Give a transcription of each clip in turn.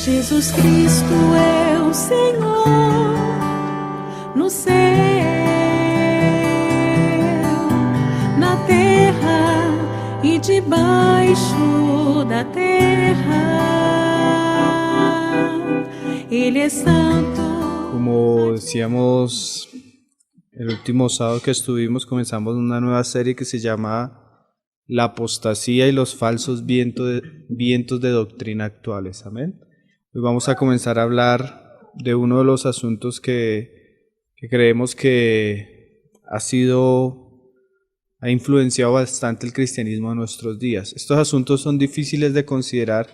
Jesus Cristo é o Senhor no céu, na terra e debaixo da terra. Ele é santo. Como decíamos el último sábado que estuvimos, comenzamos una nueva serie que se llama La apostasía y los falsos vientos de doctrina actuales. Amén. Hoy vamos a comenzar a hablar de uno de los asuntos que creemos que ha influenciado bastante el cristianismo en nuestros días. Estos asuntos son difíciles de considerar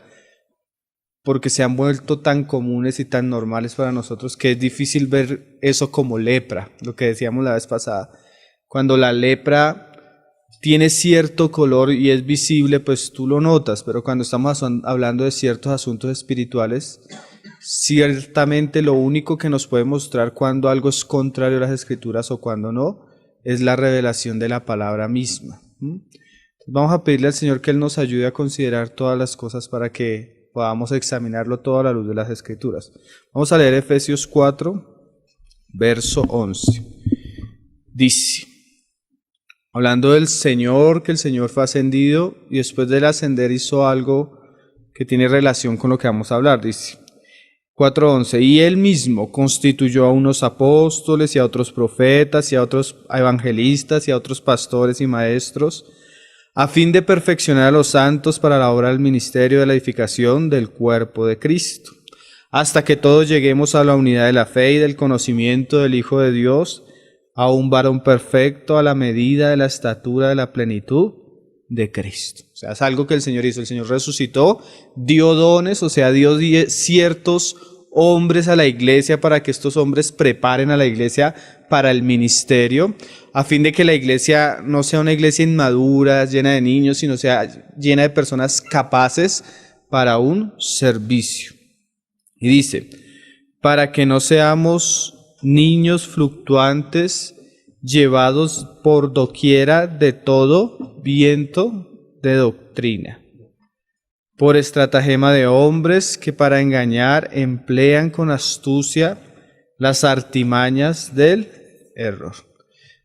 porque se han vuelto tan comunes y tan normales para nosotros que es difícil ver eso como lepra, lo que decíamos la vez pasada. Cuando la lepra tiene cierto color y es visible, pues tú lo notas, pero cuando estamos hablando de ciertos asuntos espirituales, ciertamente lo único que nos puede mostrar cuando algo es contrario a las Escrituras o cuando no, es la revelación de la palabra misma. Vamos a pedirle al Señor que Él nos ayude a considerar todas las cosas para que podamos examinarlo todo a la luz de las Escrituras. Vamos a leer Efesios 4, verso 11. Dice, hablando del Señor, que el Señor fue ascendido y después del ascender hizo algo que tiene relación con lo que vamos a hablar, dice 4:11, y Él mismo constituyó a unos apóstoles y a otros profetas y a otros evangelistas y a otros pastores y maestros, a fin de perfeccionar a los santos para la obra del ministerio de la edificación del cuerpo de Cristo, hasta que todos lleguemos a la unidad de la fe y del conocimiento del Hijo de Dios, a un varón perfecto a la medida de la estatura de la plenitud de Cristo. O sea, es algo que el Señor hizo. El Señor resucitó, dio dones, o sea, dio ciertos hombres a la iglesia para que estos hombres preparen a la iglesia para el ministerio, a fin de que la iglesia no sea una iglesia inmadura, llena de niños, sino sea llena de personas capaces para un servicio. Y dice, para que no seamos niños fluctuantes, llevados por doquiera de todo viento de doctrina, por estratagema de hombres que para engañar emplean con astucia las artimañas del error.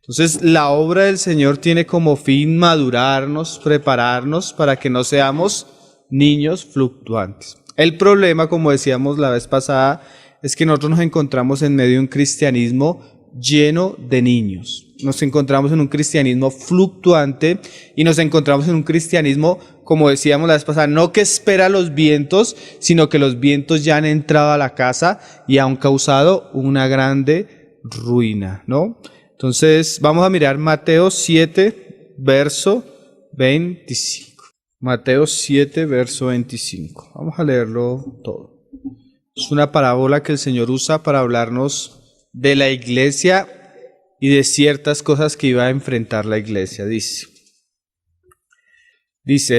Entonces, la obra del Señor tiene como fin madurarnos, prepararnos para que no seamos niños fluctuantes. El problema, como decíamos la vez pasada, es que nosotros nos encontramos en medio de un cristianismo lleno de niños. Nos encontramos en un cristianismo fluctuante y nos encontramos en un cristianismo, como decíamos la vez pasada, no que espera los vientos, sino que los vientos ya han entrado a la casa y han causado una grande ruina, ¿no? Entonces, vamos a mirar Mateo 7, verso 25. Mateo 7, verso 25. Vamos a leerlo todo. Es una parábola que el Señor usa para hablarnos de la iglesia y de ciertas cosas que iba a enfrentar la iglesia. Dice,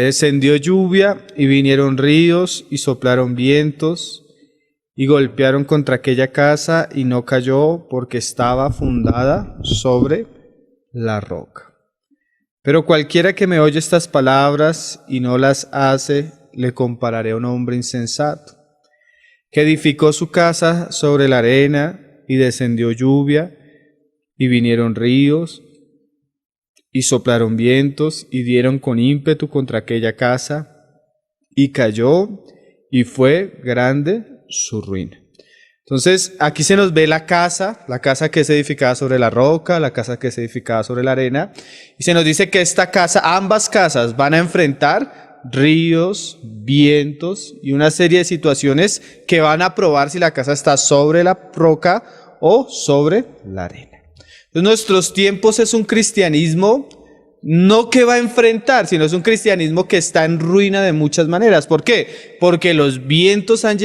descendió lluvia y vinieron ríos y soplaron vientos y golpearon contra aquella casa y no cayó porque estaba fundada sobre la roca. Pero cualquiera que me oye estas palabras y no las hace, le compararé a un hombre insensato, que edificó su casa sobre la arena, y descendió lluvia, y vinieron ríos, y soplaron vientos, y dieron con ímpetu contra aquella casa, y cayó, y fue grande su ruina. Entonces, aquí se nos ve la casa que es edificada sobre la roca, la casa que es edificada sobre la arena, y se nos dice que esta casa, ambas casas van a enfrentar ríos, vientos y una serie de situaciones que van a probar si la casa está sobre la roca o sobre la arena. Entonces, nuestros tiempos es un cristianismo no que va a enfrentar, sino es un cristianismo que está en ruina de muchas maneras. ¿Por qué? Porque los vientos han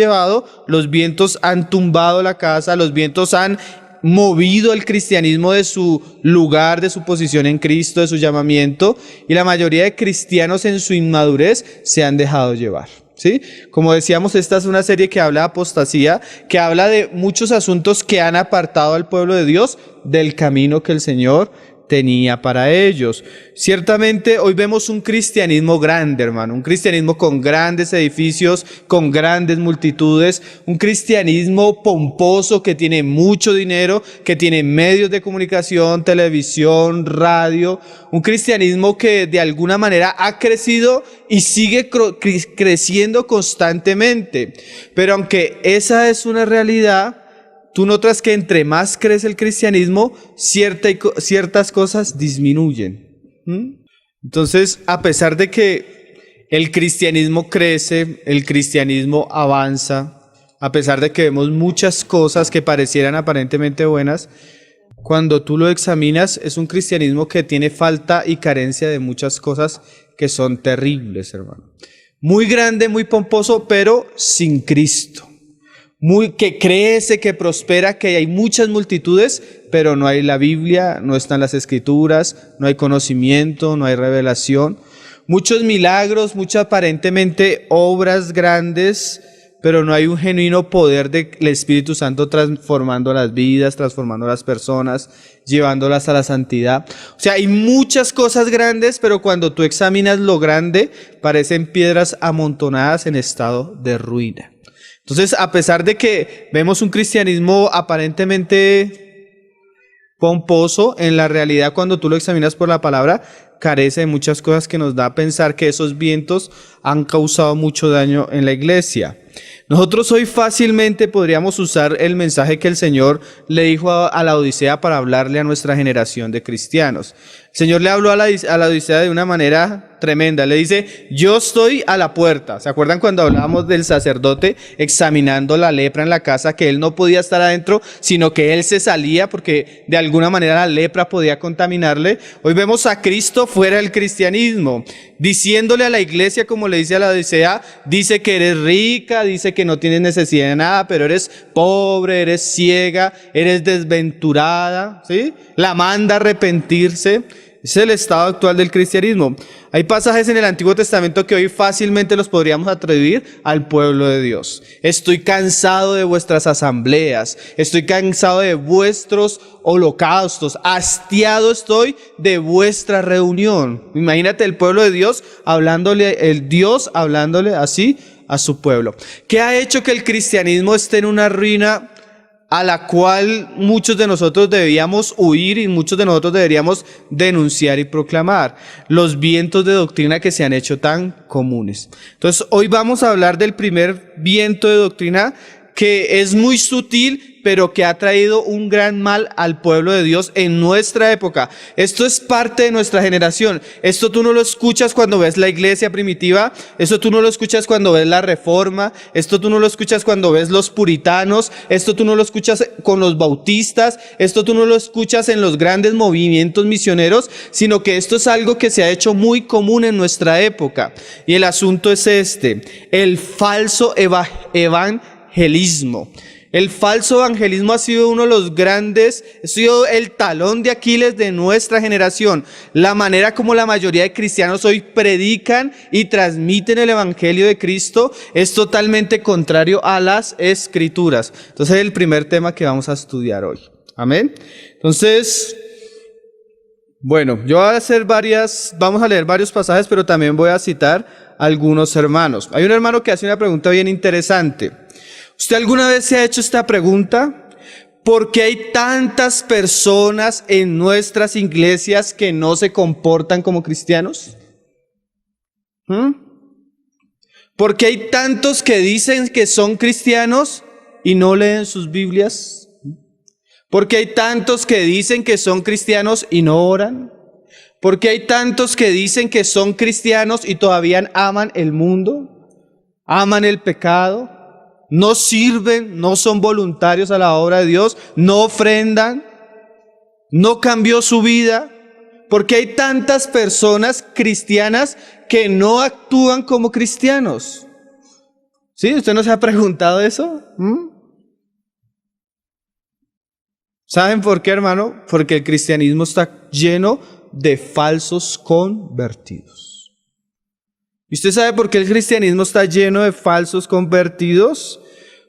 tumbado la casa, los vientos han movido el cristianismo de su lugar, de su posición en Cristo, de su llamamiento, y la mayoría de cristianos en su inmadurez se han dejado llevar. ¿Sí? Como decíamos, esta es una serie que habla de apostasía, que habla de muchos asuntos que han apartado al pueblo de Dios del camino que el Señor tenía para ellos. Ciertamente hoy vemos un cristianismo grande, hermano, un cristianismo con grandes edificios, con grandes multitudes, un cristianismo pomposo que tiene mucho dinero, que tiene medios de comunicación, televisión, radio, un cristianismo que de alguna manera ha crecido y sigue creciendo constantemente. Pero aunque esa es una realidad, tú notas que entre más crece el cristianismo, ciertas cosas disminuyen. Entonces, a pesar de que el cristianismo crece, el cristianismo avanza, a pesar de que vemos muchas cosas que parecieran aparentemente buenas, cuando tú lo examinas, es un cristianismo que tiene falta y carencia de muchas cosas que son terribles, hermano. Muy grande, muy pomposo, pero sin Cristo. Que crece, que prospera, que hay muchas multitudes, pero no hay la Biblia, no están las Escrituras, no hay conocimiento, no hay revelación. Muchos milagros, muchas aparentemente obras grandes, pero no hay un genuino poder del Espíritu Santo transformando las vidas, transformando las personas, llevándolas a la santidad. O sea, hay muchas cosas grandes, pero cuando tú examinas lo grande, parecen piedras amontonadas en estado de ruina. Entonces, a pesar de que vemos un cristianismo aparentemente pomposo, en la realidad cuando tú lo examinas por la palabra, carece de muchas cosas que nos da a pensar que esos vientos han causado mucho daño en la iglesia. Nosotros hoy fácilmente podríamos usar el mensaje que el Señor le dijo a la Odisea para hablarle a nuestra generación de cristianos. El Señor le habló a la Odisea de una manera tremenda. Le dice, yo estoy a la puerta. ¿Se acuerdan cuando hablábamos del sacerdote examinando la lepra en la casa? Que él no podía estar adentro, sino que él se salía porque de alguna manera la lepra podía contaminarle. Hoy vemos a Cristo fuera del cristianismo, diciéndole a la iglesia, como le dice a la Odisea, dice que eres rica, dice que no tienes necesidad de nada, pero eres pobre, eres ciega, eres desventurada, ¿sí? La manda a arrepentirse. Es el estado actual del cristianismo. Hay pasajes en el Antiguo Testamento que hoy fácilmente los podríamos atribuir al pueblo de Dios. Estoy cansado de vuestras asambleas, estoy cansado de vuestros holocaustos, hastiado estoy de vuestra reunión. Imagínate el pueblo de Dios el Dios hablándole así a su pueblo. ¿Qué ha hecho que el cristianismo esté en una ruina a la cual muchos de nosotros debíamos huir y muchos de nosotros deberíamos denunciar y proclamar? Los vientos de doctrina que se han hecho tan comunes. Entonces, hoy vamos a hablar del primer viento de doctrina que es muy sutil, pero que ha traído un gran mal al pueblo de Dios en nuestra época. Esto es parte de nuestra generación. Esto tú no lo escuchas cuando ves la iglesia primitiva, esto tú no lo escuchas cuando ves la reforma, esto tú no lo escuchas cuando ves los puritanos, esto tú no lo escuchas con los bautistas, esto tú no lo escuchas en los grandes movimientos misioneros, sino que esto es algo que se ha hecho muy común en nuestra época. Y el asunto es el falso evangelismo. El falso evangelismo ha sido uno de los grandes, ha sido el talón de Aquiles de nuestra generación. La manera como la mayoría de cristianos hoy predican y transmiten el evangelio de Cristo es totalmente contrario a las Escrituras. Entonces es el primer tema que vamos a estudiar hoy. Amén. Entonces, bueno, yo voy a hacer vamos a leer varios pasajes, pero también voy a citar a algunos hermanos. Hay un hermano que hace una pregunta bien interesante. ¿Usted alguna vez se ha hecho esta pregunta? ¿Por qué hay tantas personas en nuestras iglesias que no se comportan como cristianos? ¿Por qué hay tantos que dicen que son cristianos y no leen sus Biblias? ¿Por qué hay tantos que dicen que son cristianos y no oran? ¿Por qué hay tantos que dicen que son cristianos y todavía aman el mundo? ¿Aman el pecado? No sirven, no son voluntarios a la obra de Dios, no ofrendan, no cambió su vida. Porque hay tantas personas cristianas que no actúan como cristianos. ¿Sí? ¿Usted no se ha preguntado eso? ¿Saben por qué, hermano? Porque el cristianismo está lleno de falsos convertidos. ¿Y usted sabe por qué el cristianismo está lleno de falsos convertidos?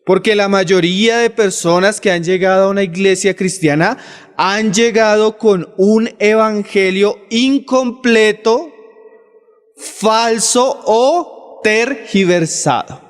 Porque la mayoría de personas que han llegado a una iglesia cristiana han llegado con un evangelio incompleto, falso o tergiversado.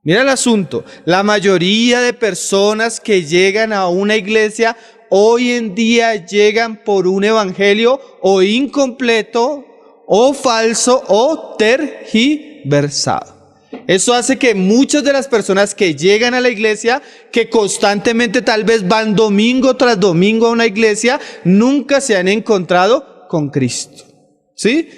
Mira el asunto, la mayoría de personas que llegan a una iglesia hoy en día llegan por un evangelio o incompleto o falso o tergiversado. Eso hace que muchas de las personas que llegan a la iglesia, que constantemente tal vez van domingo tras domingo a una iglesia, nunca se han encontrado con Cristo. ¿Sí?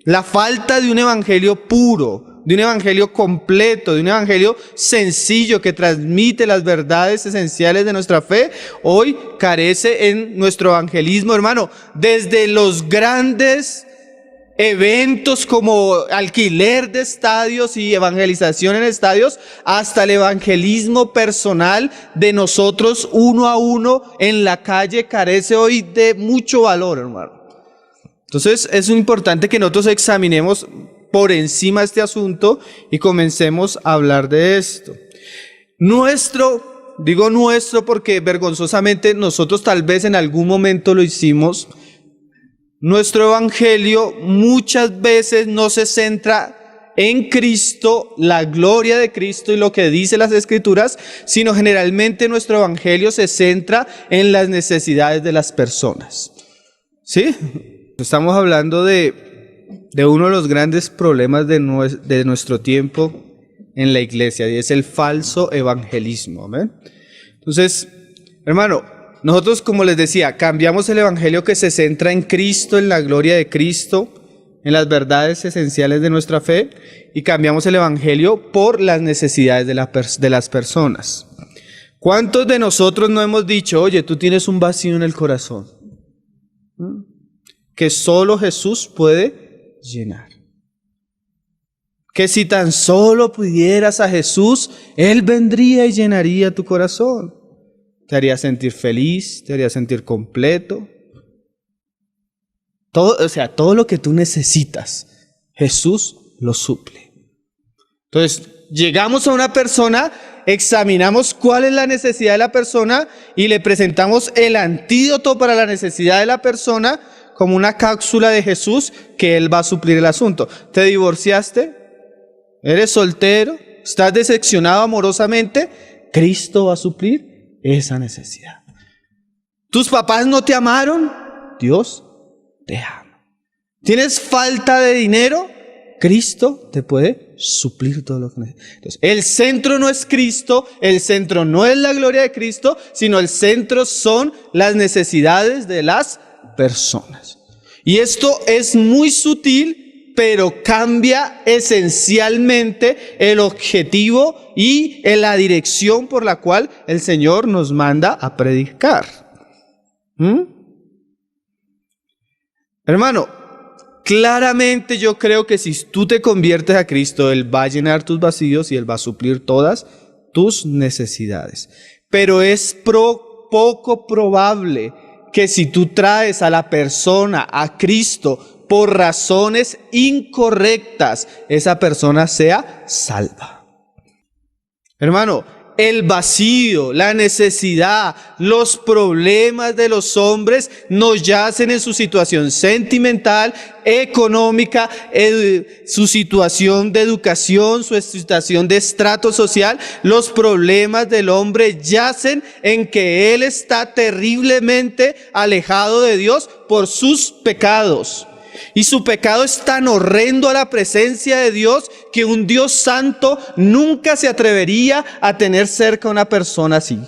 La falta de un evangelio puro, de un evangelio completo, de un evangelio sencillo que transmite las verdades esenciales de nuestra fe, hoy carece en nuestro evangelismo, hermano, desde los grandes eventos como alquiler de estadios y evangelización en estadios, hasta el evangelismo personal de nosotros uno a uno en la calle carece hoy de mucho valor, hermano. Entonces es importante que nosotros examinemos por encima este asunto y comencemos a hablar de esto. Digo nuestro porque vergonzosamente nosotros tal vez en algún momento lo hicimos. Nuestro evangelio muchas veces no se centra en Cristo, la gloria de Cristo y lo que dice las Escrituras, sino generalmente nuestro evangelio se centra en las necesidades de las personas. ¿Sí? Estamos hablando de uno de los grandes problemas de nuestro tiempo en la iglesia, y es el falso evangelismo. ¿Amén? Entonces, hermano, nosotros, como les decía, cambiamos el evangelio que se centra en Cristo, en la gloria de Cristo, en las verdades esenciales de nuestra fe, y cambiamos el evangelio por las necesidades de las personas. ¿Cuántos de nosotros no hemos dicho, oye, tú tienes un vacío en el corazón que solo Jesús puede llenar? Que si tan solo pudieras a Jesús, Él vendría y llenaría tu corazón. Te haría sentir feliz, te haría sentir completo. Todo lo que tú necesitas, Jesús lo suple. Entonces, llegamos a una persona, examinamos cuál es la necesidad de la persona y le presentamos el antídoto para la necesidad de la persona como una cápsula de Jesús que Él va a suplir el asunto. ¿Te divorciaste? ¿Eres soltero? ¿Estás decepcionado amorosamente? Cristo va a suplir esa necesidad. ¿Tus papás no te amaron? Dios te ama. ¿Tienes falta de dinero? Cristo te puede suplir todo lo que necesitas. Entonces, el centro no es Cristo, el centro no es la gloria de Cristo, sino el centro son las necesidades de las personas. Y esto es muy sutil, pero cambia esencialmente el objetivo y la dirección por la cual el Señor nos manda a predicar. Hermano, claramente yo creo que si tú te conviertes a Cristo, Él va a llenar tus vacíos y Él va a suplir todas tus necesidades. Pero es poco probable que si tú traes a la persona, a Cristo, por razones incorrectas, esa persona sea salva. Hermano, el vacío, la necesidad, los problemas de los hombres nos yacen en su situación sentimental, económica, su situación de educación, su situación de estrato social. Los problemas del hombre yacen en que él está terriblemente alejado de Dios por sus pecados. Y su pecado es tan horrendo a la presencia de Dios que un Dios santo nunca se atrevería a tener cerca a una persona así.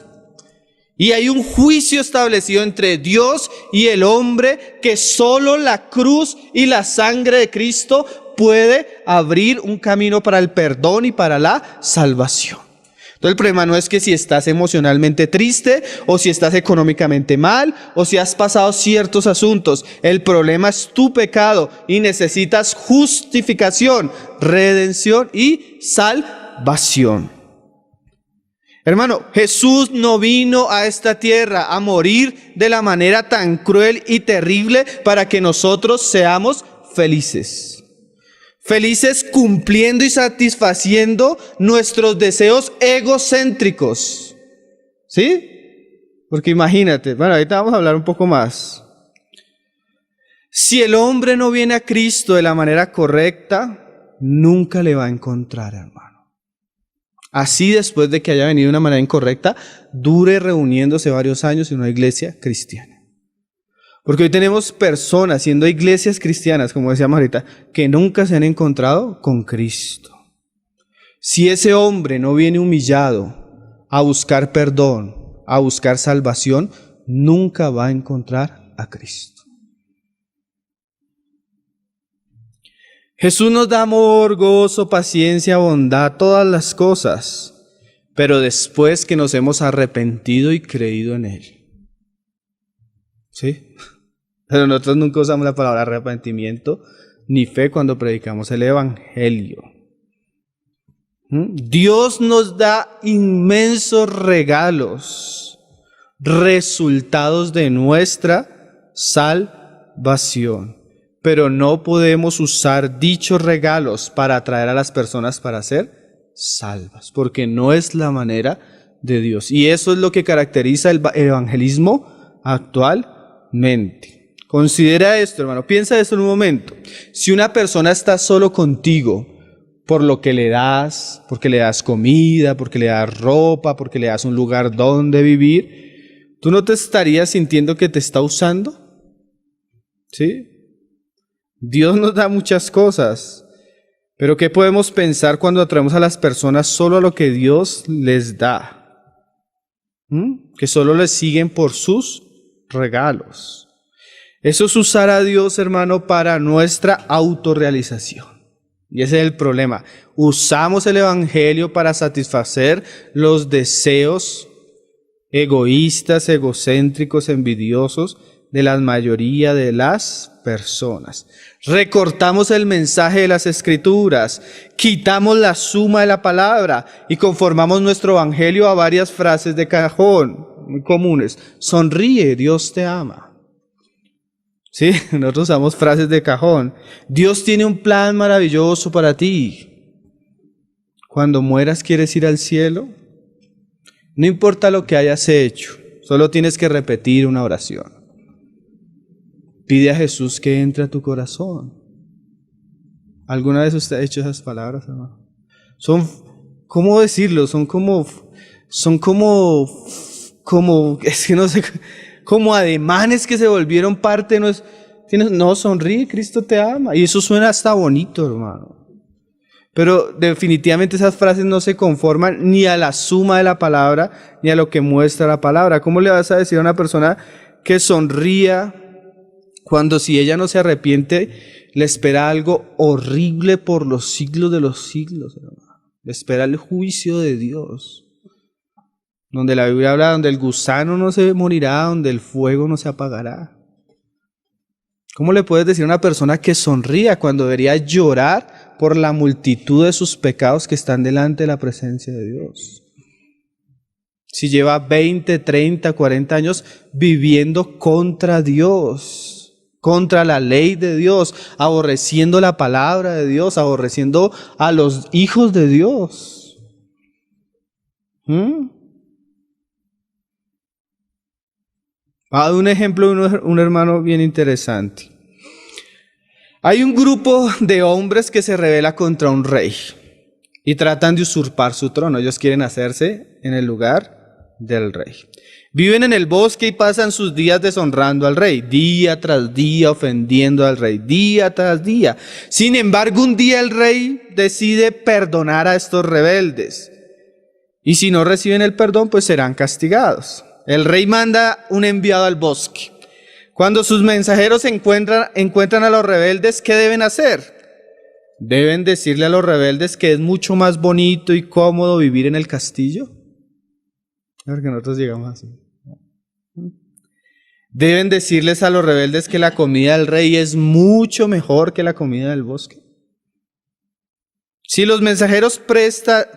Y hay un juicio establecido entre Dios y el hombre que solo la cruz y la sangre de Cristo puede abrir un camino para el perdón y para la salvación. Entonces el problema no es que si estás emocionalmente triste o si estás económicamente mal o si has pasado ciertos asuntos. El problema es tu pecado y necesitas justificación, redención y salvación. Hermano, Jesús no vino a esta tierra a morir de la manera tan cruel y terrible para que nosotros seamos felices. Felices cumpliendo y satisfaciendo nuestros deseos egocéntricos. ¿Sí? Porque imagínate, bueno, ahorita vamos a hablar un poco más. Si el hombre no viene a Cristo de la manera correcta, nunca le va a encontrar, hermano. Así después de que haya venido de una manera incorrecta, dure reuniéndose varios años en una iglesia cristiana. Porque hoy tenemos personas siendo iglesias cristianas, como decíamos ahorita, que nunca se han encontrado con Cristo. Si ese hombre no viene humillado a buscar perdón, a buscar salvación, nunca va a encontrar a Cristo. Jesús nos da amor, gozo, paciencia, bondad, todas las cosas, pero después que nos hemos arrepentido y creído en Él. ¿Sí? Pero nosotros nunca usamos la palabra arrepentimiento ni fe cuando predicamos el Evangelio. Dios nos da inmensos regalos, resultados de nuestra salvación. Pero no podemos usar dichos regalos para atraer a las personas para ser salvas, porque no es la manera de Dios. Y eso es lo que caracteriza el evangelismo actualmente. Considera esto, hermano, piensa esto en un momento. Si una persona está solo contigo por lo que le das, porque le das comida, porque le das ropa, porque le das un lugar donde vivir, ¿tú no te estarías sintiendo que te está usando? ¿Sí? Dios nos da muchas cosas, pero ¿qué podemos pensar cuando atraemos a las personas solo a lo que Dios les da? Que solo les siguen por sus regalos. Eso es usar a Dios, hermano, para nuestra autorrealización. Y ese es el problema. Usamos el evangelio para satisfacer los deseos egoístas, egocéntricos, envidiosos de la mayoría de las personas. Recortamos el mensaje de las Escrituras, quitamos la suma de la palabra y conformamos nuestro evangelio a varias frases de cajón muy comunes. Sonríe, Dios te ama. Sí, nosotros usamos frases de cajón. Dios tiene un plan maravilloso para ti. Cuando mueras, ¿quieres ir al cielo? No importa lo que hayas hecho, solo tienes que repetir una oración. Pide a Jesús que entre a tu corazón. ¿Alguna vez usted ha hecho esas palabras, hermano? Son, ¿cómo decirlo? Son como, es que no sé, como ademanes que se volvieron parte de nuestro. No, sonríe, Cristo te ama. Y eso suena hasta bonito, hermano. Pero definitivamente esas frases no se conforman ni a la suma de la palabra, ni a lo que muestra la palabra. ¿Cómo le vas a decir a una persona que sonría cuando si ella no se arrepiente, le espera algo horrible por los siglos de los siglos, hermano? Le espera el juicio de Dios. Donde la Biblia habla, donde el gusano no se morirá, donde el fuego no se apagará. ¿Cómo le puedes decir a una persona que sonría cuando debería llorar por la multitud de sus pecados que están delante de la presencia de Dios? Si lleva 20, 30, 40 años viviendo contra Dios, contra la ley de Dios, aborreciendo la palabra de Dios, aborreciendo a los hijos de Dios. Va a dar un ejemplo de un hermano bien interesante. Hay un grupo de hombres que se rebela contra un rey y tratan de usurpar su trono. Ellos quieren hacerse en el lugar del rey. Viven en el bosque y pasan sus días deshonrando al rey, día tras día ofendiendo al rey, día tras día. Sin embargo, un día el rey decide perdonar a estos rebeldes. Y si no reciben el perdón, pues serán castigados. El rey manda un enviado al bosque. Cuando sus mensajeros encuentran a los rebeldes, ¿qué deben hacer? Deben decirle a los rebeldes que es mucho más bonito y cómodo vivir en el castillo. Porque nosotros llegamos así. Deben decirles a los rebeldes que la comida del rey es mucho mejor que la comida del bosque. Si los mensajeros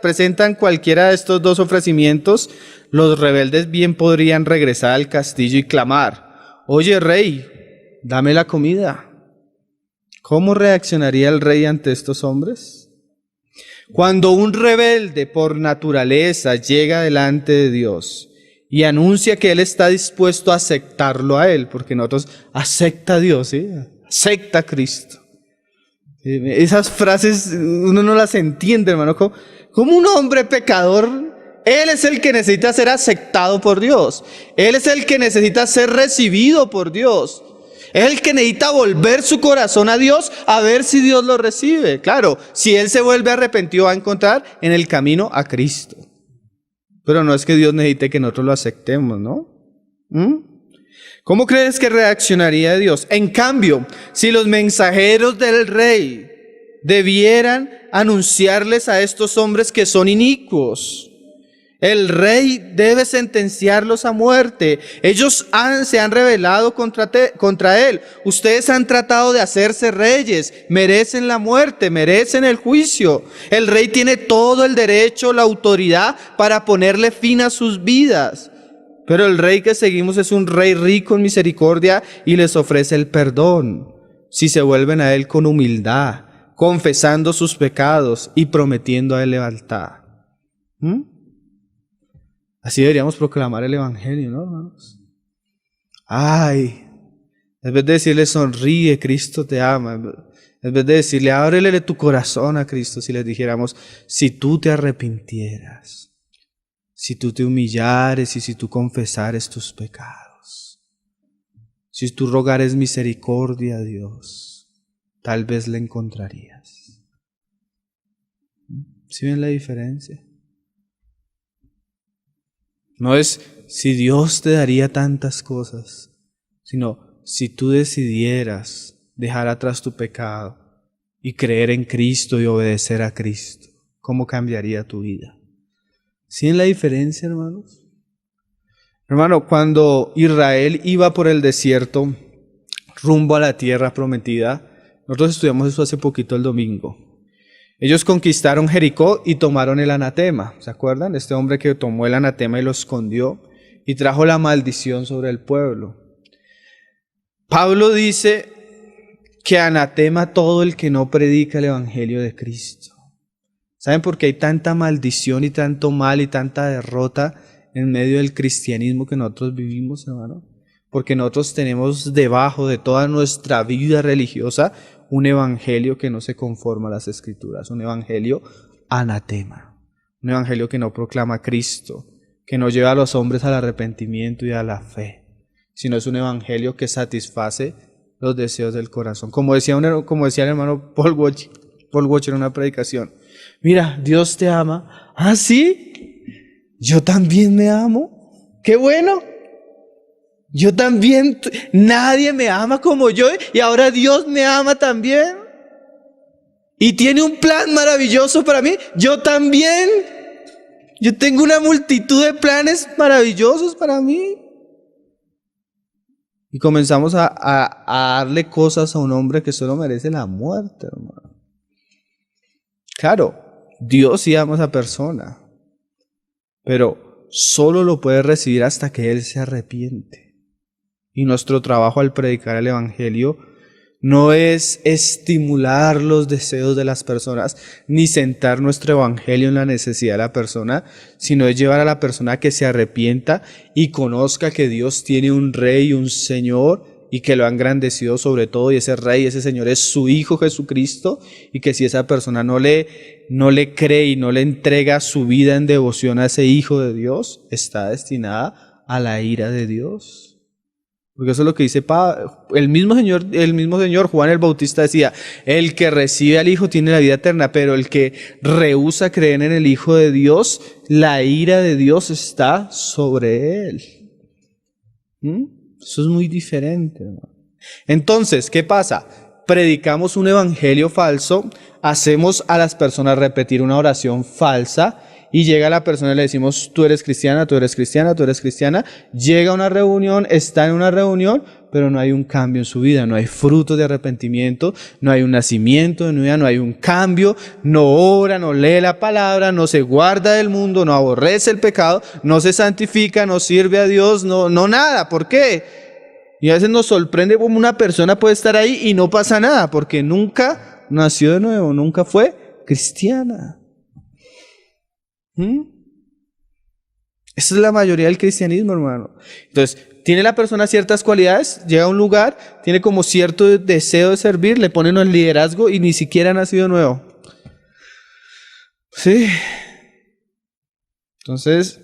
presentan cualquiera de estos dos ofrecimientos, los rebeldes bien podrían regresar al castillo y clamar: oye, rey, dame la comida. ¿Cómo reaccionaría el rey ante estos hombres? Cuando un rebelde por naturaleza llega delante de Dios y anuncia que Él está dispuesto a aceptarlo a Él, porque nosotros acepta a Dios, ¿sí? Acepta a Cristo. Esas frases uno no las entiende, hermano. Como un hombre pecador, Él es el que necesita ser aceptado por Dios. Él es el que necesita ser recibido por Dios. Es el que necesita volver su corazón a Dios a ver si Dios lo recibe. Claro, si él se vuelve arrepentido va a encontrar en el camino a Cristo. Pero no es que Dios necesite que nosotros lo aceptemos, ¿no? ¿Cómo crees que reaccionaría Dios? En cambio, si los mensajeros del rey debieran anunciarles a estos hombres que son inicuos, el rey debe sentenciarlos a muerte. Ellos se han rebelado contra él. Ustedes han tratado de hacerse reyes. Merecen la muerte, merecen el juicio. El rey tiene todo el derecho, la autoridad para ponerle fin a sus vidas. Pero el rey que seguimos es un rey rico en misericordia y les ofrece el perdón si se vuelven a él con humildad, confesando sus pecados y prometiendo a él lealtad. Así deberíamos proclamar el evangelio, ¿no, hermanos? Ay, en vez de decirle sonríe, Cristo te ama, en vez de decirle ábrele tu corazón a Cristo, si les dijéramos, si tú te arrepintieras, si tú te humillares y si tú confesares tus pecados, si tú rogares misericordia a Dios, tal vez le encontrarías. ¿Sí ven la diferencia? No es si Dios te daría tantas cosas, sino si tú decidieras dejar atrás tu pecado y creer en Cristo y obedecer a Cristo, ¿cómo cambiaría tu vida? ¿Sí ven la diferencia, hermanos? Hermano, cuando Israel iba por el desierto rumbo a la tierra prometida, nosotros estudiamos eso hace poquito el domingo. Ellos conquistaron Jericó y tomaron el anatema. ¿Se acuerdan? Este hombre que tomó el anatema y lo escondió y trajo la maldición sobre el pueblo. Pablo dice que anatema todo el que no predica el evangelio de Cristo. ¿Saben por qué hay tanta maldición y tanto mal y tanta derrota en medio del cristianismo que nosotros vivimos, hermano? Porque nosotros tenemos debajo de toda nuestra vida religiosa un evangelio que no se conforma a las Escrituras, un evangelio anatema, un evangelio que no proclama a Cristo, que no lleva a los hombres al arrepentimiento y a la fe, sino es un evangelio que satisface los deseos del corazón. Como decía el hermano Paul Washer en una predicación, mira, Dios te ama. ¿Ah, sí? Yo también me amo. ¡Qué bueno! Yo también, nadie me ama como yo y ahora Dios me ama también. Y tiene un plan maravilloso para mí. Yo también. Yo tengo una multitud de planes maravillosos para mí. Y comenzamos a darle cosas a un hombre que solo merece la muerte, hermano. Claro, Dios sí ama a esa persona, pero solo lo puede recibir hasta que Él se arrepiente. Y nuestro trabajo al predicar el evangelio no es estimular los deseos de las personas, ni sentar nuestro evangelio en la necesidad de la persona, sino es llevar a la persona a que se arrepienta y conozca que Dios tiene un Rey y un Señor y que lo ha engrandecido sobre todo, y ese Rey, ese Señor es su Hijo Jesucristo, y que si esa persona no le cree y no le entrega su vida en devoción a ese Hijo de Dios, está destinada a la ira de Dios. Porque eso es lo que dice el mismo Señor Juan el Bautista decía, el que recibe al Hijo tiene la vida eterna, pero el que rehúsa creer en el Hijo de Dios, la ira de Dios está sobre él. Eso es muy diferente, ¿no? Entonces, ¿qué pasa? Predicamos un evangelio falso, hacemos a las personas repetir una oración falsa, y llega la persona y le decimos, tú eres cristiana, tú eres cristiana, tú eres cristiana. Llega a una reunión, está en una reunión, pero no hay un cambio en su vida, no hay frutos de arrepentimiento, no hay un nacimiento de nueva, no hay un cambio, no ora, no lee la palabra, no se guarda del mundo, no aborrece el pecado, no se santifica, no sirve a Dios, no nada. ¿Por qué? Y a veces nos sorprende cómo una persona puede estar ahí y no pasa nada, porque nunca nació de nuevo, nunca fue cristiana. Esa es la mayoría del cristianismo, hermano. Entonces, tiene la persona ciertas cualidades, llega a un lugar, tiene como cierto deseo de servir, le ponen el liderazgo y ni siquiera ha nacido de nuevo. Sí. Entonces,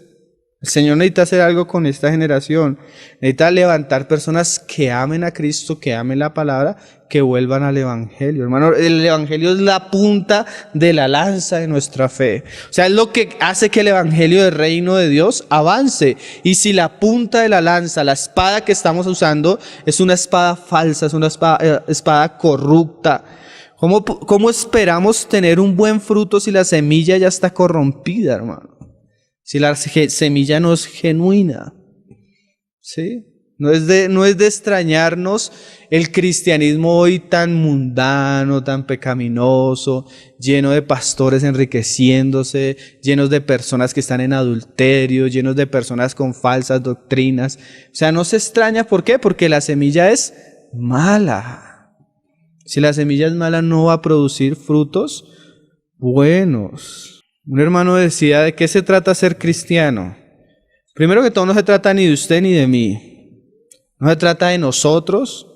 el Señor necesita hacer algo con esta generación. Necesita levantar personas que amen a Cristo, que amen la palabra, que vuelvan al Evangelio. Hermano, el Evangelio es la punta de la lanza de nuestra fe. O sea, es lo que hace que el Evangelio del reino de Dios avance. Y si la punta de la lanza, la espada que estamos usando, es una espada falsa, es una espada corrupta, ¿cómo esperamos tener un buen fruto si la semilla ya está corrompida, hermano? Si la semilla no es genuina, ¿sí? No es de extrañarnos el cristianismo hoy tan mundano, tan pecaminoso, lleno de pastores enriqueciéndose, llenos de personas que están en adulterio, llenos de personas con falsas doctrinas. O sea, no se extraña, ¿por qué? Porque la semilla es mala. Si la semilla es mala, no va a producir frutos buenos. Un hermano decía, ¿de qué se trata ser cristiano? Primero que todo, no se trata ni de usted ni de mí. No se trata de nosotros,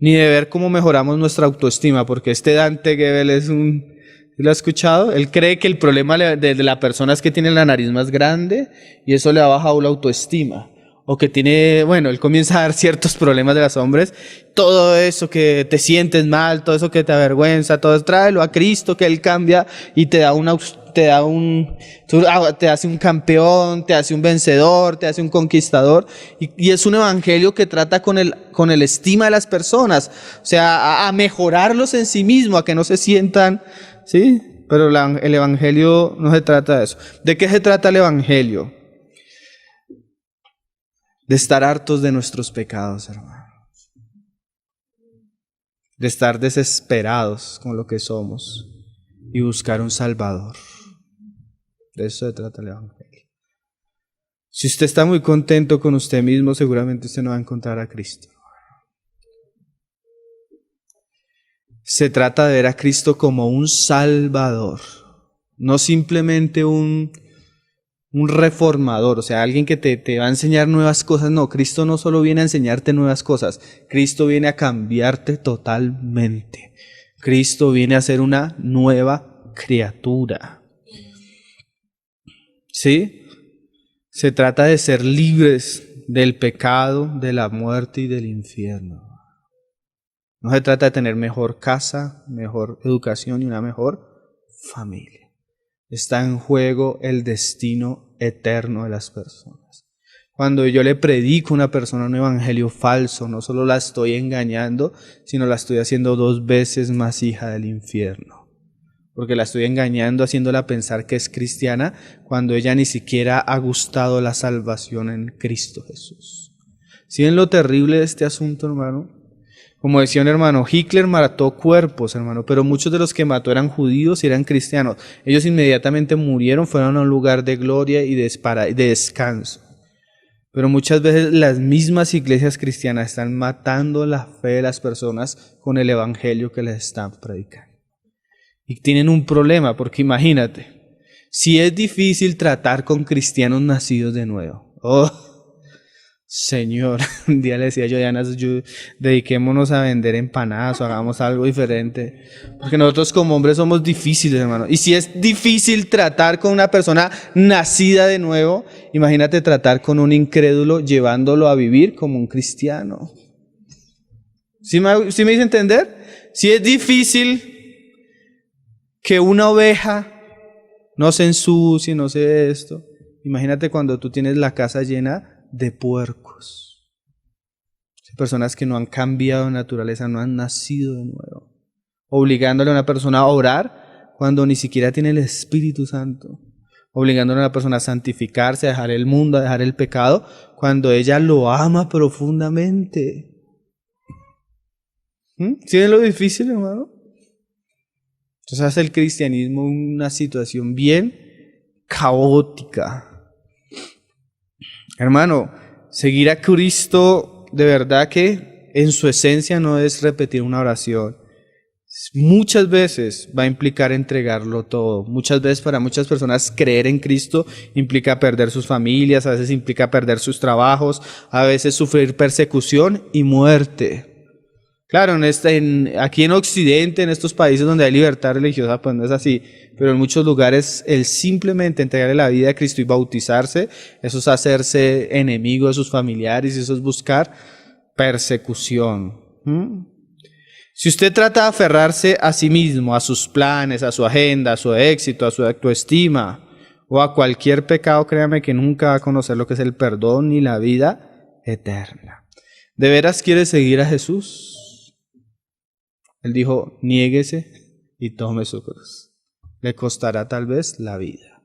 ni de ver cómo mejoramos nuestra autoestima, porque Dante Gebel es ¿lo ha escuchado? Él cree que el problema de la persona es que tiene la nariz más grande y eso le ha bajado la autoestima. O que tiene, él comienza a dar ciertos problemas de los hombres. Todo eso que te sientes mal, todo eso que te avergüenza, todo eso, tráelo a Cristo, que Él cambia y te hace un campeón, te hace un vencedor, te hace un conquistador. Y es un evangelio que trata con el estima de las personas. O sea, a mejorarlos en sí mismo, a que no se sientan, ¿sí? Pero el evangelio no se trata de eso. ¿De qué se trata el evangelio? De estar hartos de nuestros pecados, hermanos. De estar desesperados con lo que somos y buscar un Salvador. De eso se trata el Evangelio. Si usted está muy contento con usted mismo, seguramente usted no va a encontrar a Cristo. Se trata de ver a Cristo como un Salvador, no simplemente un reformador, o sea, alguien que te va a enseñar nuevas cosas. No, Cristo no solo viene a enseñarte nuevas cosas, Cristo viene a cambiarte totalmente. Cristo viene a ser una nueva criatura. ¿Sí? Se trata de ser libres del pecado, de la muerte y del infierno. No se trata de tener mejor casa, mejor educación y una mejor familia. Está en juego el destino eterno de las personas. Cuando yo le predico a una persona un evangelio falso, no solo la estoy engañando, sino la estoy haciendo 2 veces más hija del infierno. Porque la estoy engañando, haciéndola pensar que es cristiana, cuando ella ni siquiera ha gustado la salvación en Cristo Jesús. ¿Sí ven lo terrible de este asunto, hermano? Como decía un hermano, Hitler mató cuerpos, hermano, pero muchos de los que mató eran judíos y eran cristianos. Ellos inmediatamente murieron, fueron a un lugar de gloria y de descanso. Pero muchas veces las mismas iglesias cristianas están matando la fe de las personas con el evangelio que les están predicando. Y tienen un problema, porque imagínate, si es difícil tratar con cristianos nacidos de nuevo. Señor, un día le decía yo a Diana, dediquémonos a vender empanadas o hagamos algo diferente, porque nosotros como hombres somos difíciles, hermano. Y si es difícil tratar con una persona nacida de nuevo, imagínate tratar con un incrédulo llevándolo a vivir como un cristiano. ¿Sí me hice entender? Si es difícil que una oveja no se ensucie, no se esto, imagínate cuando tú tienes la casa llena de puercos, personas que no han cambiado de naturaleza, no han nacido de nuevo, obligándole a una persona a orar cuando ni siquiera tiene el Espíritu Santo, obligándole a una persona a santificarse, a dejar el mundo, a dejar el pecado, cuando ella lo ama profundamente. ¿Sí ven lo difícil, hermano? Entonces hace el cristianismo una situación bien caótica. Hermano, seguir a Cristo de verdad que en su esencia no es repetir una oración. Muchas veces va a implicar entregarlo todo. Muchas veces para muchas personas creer en Cristo implica perder sus familias, a veces implica perder sus trabajos, a veces sufrir persecución y muerte. Claro, aquí en Occidente, en estos países donde hay libertad religiosa, pues no es así. Pero en muchos lugares el simplemente entregarle la vida a Cristo y bautizarse, eso es hacerse enemigo de sus familiares, eso es buscar persecución. Si usted trata de aferrarse a sí mismo, a sus planes, a su agenda, a su éxito, a su autoestima o a cualquier pecado, créame que nunca va a conocer lo que es el perdón ni la vida eterna. ¿De veras quiere seguir a Jesús? Él dijo, niéguese y tome su cruz. Le costará tal vez la vida.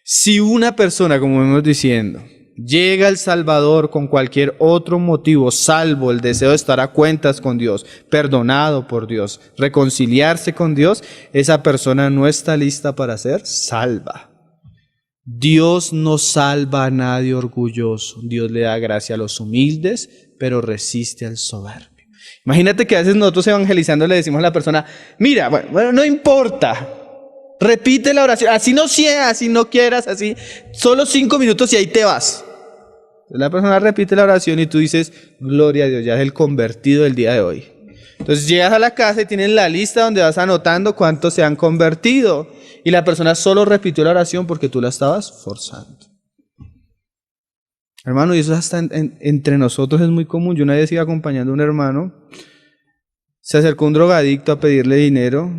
Si una persona, como vemos diciendo, llega al Salvador con cualquier otro motivo, salvo el deseo de estar a cuentas con Dios, perdonado por Dios, reconciliarse con Dios, esa persona no está lista para ser salva. Dios no salva a nadie orgulloso. Dios le da gracia a los humildes, pero resiste al soberbio. Imagínate que a veces nosotros evangelizando le decimos a la persona, mira, bueno, no importa, repite la oración, así no sea, así no quieras, así, solo 5 minutos y ahí te vas. La persona repite la oración y tú dices, gloria a Dios, ya es el convertido del día de hoy. Entonces llegas a la casa y tienes la lista donde vas anotando cuántos se han convertido. Y la persona solo repitió la oración porque tú la estabas forzando. Hermano, y eso hasta entre nosotros es muy común. Yo una vez iba acompañando a un hermano, se acercó un drogadicto a pedirle dinero.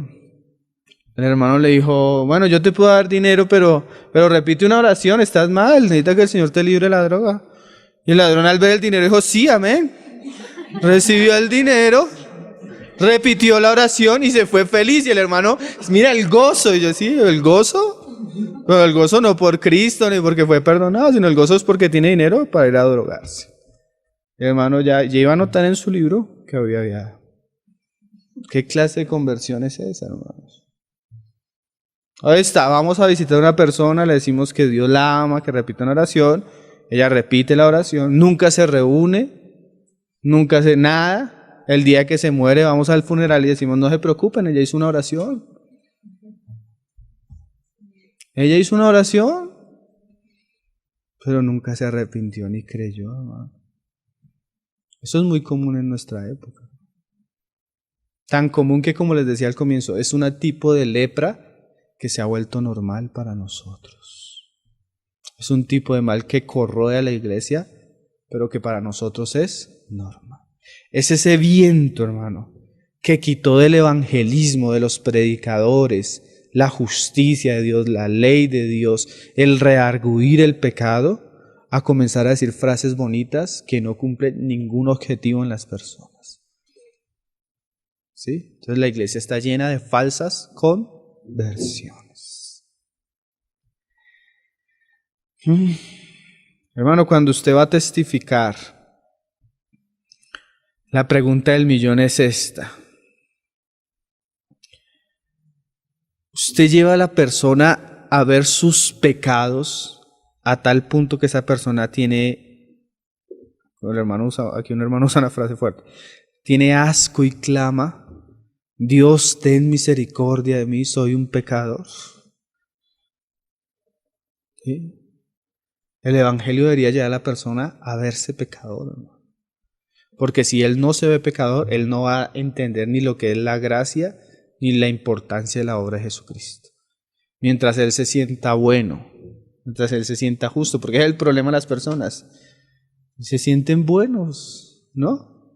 El hermano le dijo, bueno, yo te puedo dar dinero, pero repite una oración, estás mal, necesitas que el Señor te libre de la droga. Y el ladrón al ver el dinero dijo, sí, amén. Recibió el dinero, repitió la oración y se fue feliz. Y el hermano, mira el gozo. Y yo, sí, ¿el gozo? Pero el gozo no por Cristo ni porque fue perdonado, sino el gozo es porque tiene dinero para ir a drogarse. El hermano ya iba a anotar en su libro que había. ¿Qué clase de conversión es esa, hermanos? Ahí está, vamos a visitar a una persona, le decimos que Dios la ama, que repita una oración. Ella repite la oración, nunca se reúne, nunca hace nada. El día que se muere vamos al funeral y decimos, no se preocupen, ella hizo una oración. Ella hizo una oración, pero nunca se arrepintió ni creyó, hermano. Eso es muy común en nuestra época. Tan común que, como les decía al comienzo, es un tipo de lepra que se ha vuelto normal para nosotros. Es un tipo de mal que corroe a la iglesia, pero que para nosotros es normal. Es ese viento, hermano, que quitó del evangelismo, de los predicadores, la justicia de Dios, la ley de Dios, el reargüir el pecado, a comenzar a decir frases bonitas que no cumplen ningún objetivo en las personas. ¿Sí? Entonces la iglesia está llena de falsas conversiones. Hermano, cuando usted va a testificar, la pregunta del millón es esta. Usted lleva a la persona a ver sus pecados a tal punto que esa persona tiene, aquí un hermano usa una frase fuerte, tiene asco y clama, Dios, ten misericordia de mí, soy un pecador. ¿Sí? El evangelio debería llevar a la persona a verse pecador, hermano. Porque si él no se ve pecador, él no va a entender ni lo que es la gracia ni la importancia de la obra de Jesucristo. Mientras él se sienta bueno, mientras él se sienta justo, porque es el problema de las personas. Se sienten buenos, ¿no?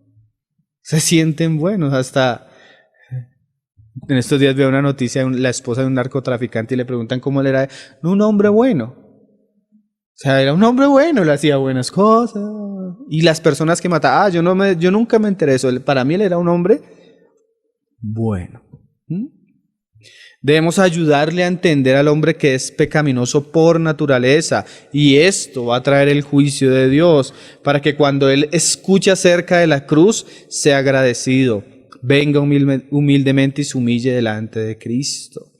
Se sienten buenos. Hasta en estos días veo una noticia de la esposa de un narcotraficante y le preguntan cómo él era. No, un hombre bueno. O sea, era un hombre bueno, le hacía buenas cosas. Y las personas que mataba, yo nunca me enteré de eso. Para mí él era un hombre bueno. Debemos ayudarle a entender al hombre que es pecaminoso por naturaleza, y esto va a traer el juicio de Dios, para que cuando él escuche acerca de la cruz sea agradecido, venga humildemente y se humille delante de Cristo.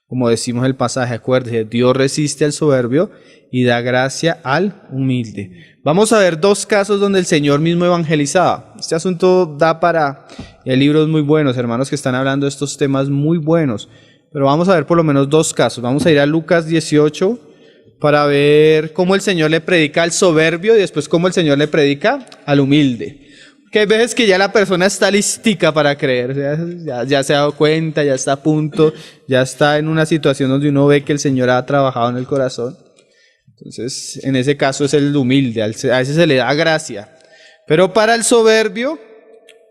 Como decimos en el pasaje, acuérdese, Dios resiste al soberbio y da gracia al humilde. Vamos a ver 2 casos donde el Señor mismo evangelizaba. Este asunto da para... Hay libros muy buenos, hermanos, que están hablando de estos temas muy buenos. Pero vamos a ver por lo menos 2 casos. Vamos a ir a Lucas 18 para ver cómo el Señor le predica al soberbio y después cómo el Señor le predica al humilde. Que hay veces que ya la persona está listica para creer, ya se ha dado cuenta, ya está a punto, ya está en una situación donde uno ve que el Señor ha trabajado en el corazón. Entonces, en ese caso es el humilde, a ese se le da gracia. Pero para el soberbio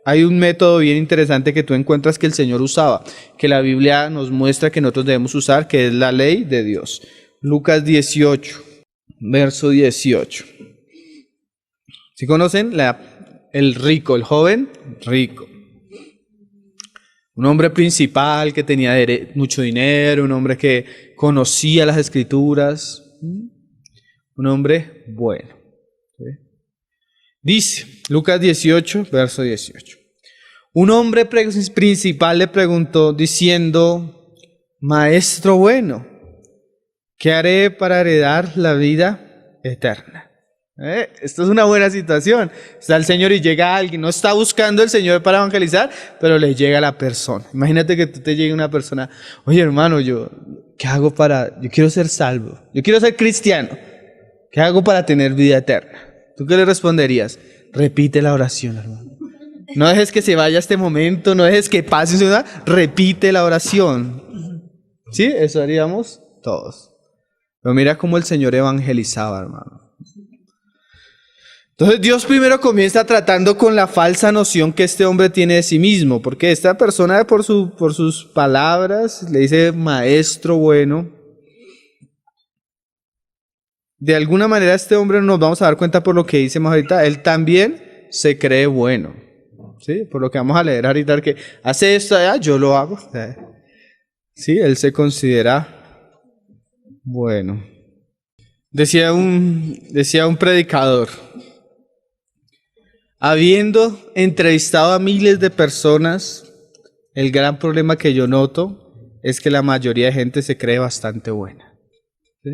hay un método bien interesante que tú encuentras que el Señor usaba, que la Biblia nos muestra que nosotros debemos usar, que es la ley de Dios. Lucas 18, verso 18. ¿Sí conocen? El rico, el joven rico. Un hombre principal que tenía mucho dinero, un hombre que conocía las escrituras, un hombre bueno. ¿Sí? Dice, Lucas 18, verso 18. Un hombre principal le preguntó diciendo, Maestro bueno, ¿qué haré para heredar la vida eterna? Esto es una buena situación. Está el Señor y llega alguien. No está buscando el Señor para evangelizar, pero le llega la persona. Imagínate que tú te llegue una persona. Oye, hermano, yo quiero ser salvo. Yo quiero ser cristiano. ¿Qué hago para tener vida eterna? ¿Tú qué le responderías? Repite la oración, hermano. No dejes que se vaya este momento. No dejes que pase una. Repite la oración. ¿Sí? Eso haríamos todos. Pero mira cómo el Señor evangelizaba, hermano. Entonces Dios primero comienza tratando con la falsa noción que este hombre tiene de sí mismo, porque esta persona por sus palabras le dice maestro bueno. De alguna manera este hombre, nos vamos a dar cuenta por lo que dice más ahorita, él también se cree bueno, ¿sí? Por lo que vamos a leer ahorita, que hace esto, yo lo hago. Sí, él se considera bueno. Decía un predicador, habiendo entrevistado a miles de personas, el gran problema que yo noto es que la mayoría de gente se cree bastante buena. ¿Sí?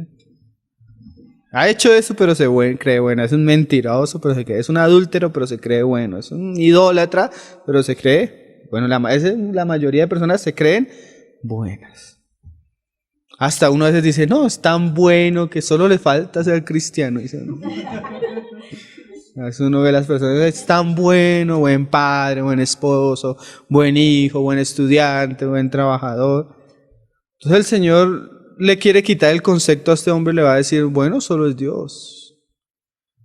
Ha hecho eso, pero cree buena. Es un mentiroso, pero se cree. Es un adúltero, pero se cree bueno. Es un idólatra, pero se cree bueno. La mayoría de personas se creen buenas. Hasta uno a veces dice, no, es tan bueno que solo le falta ser cristiano. Dice, no. A veces uno ve a las personas, es tan bueno, buen padre, buen esposo, buen hijo, buen estudiante, buen trabajador. Entonces el Señor le quiere quitar el concepto a este hombre, le va a decir, bueno, solo es Dios.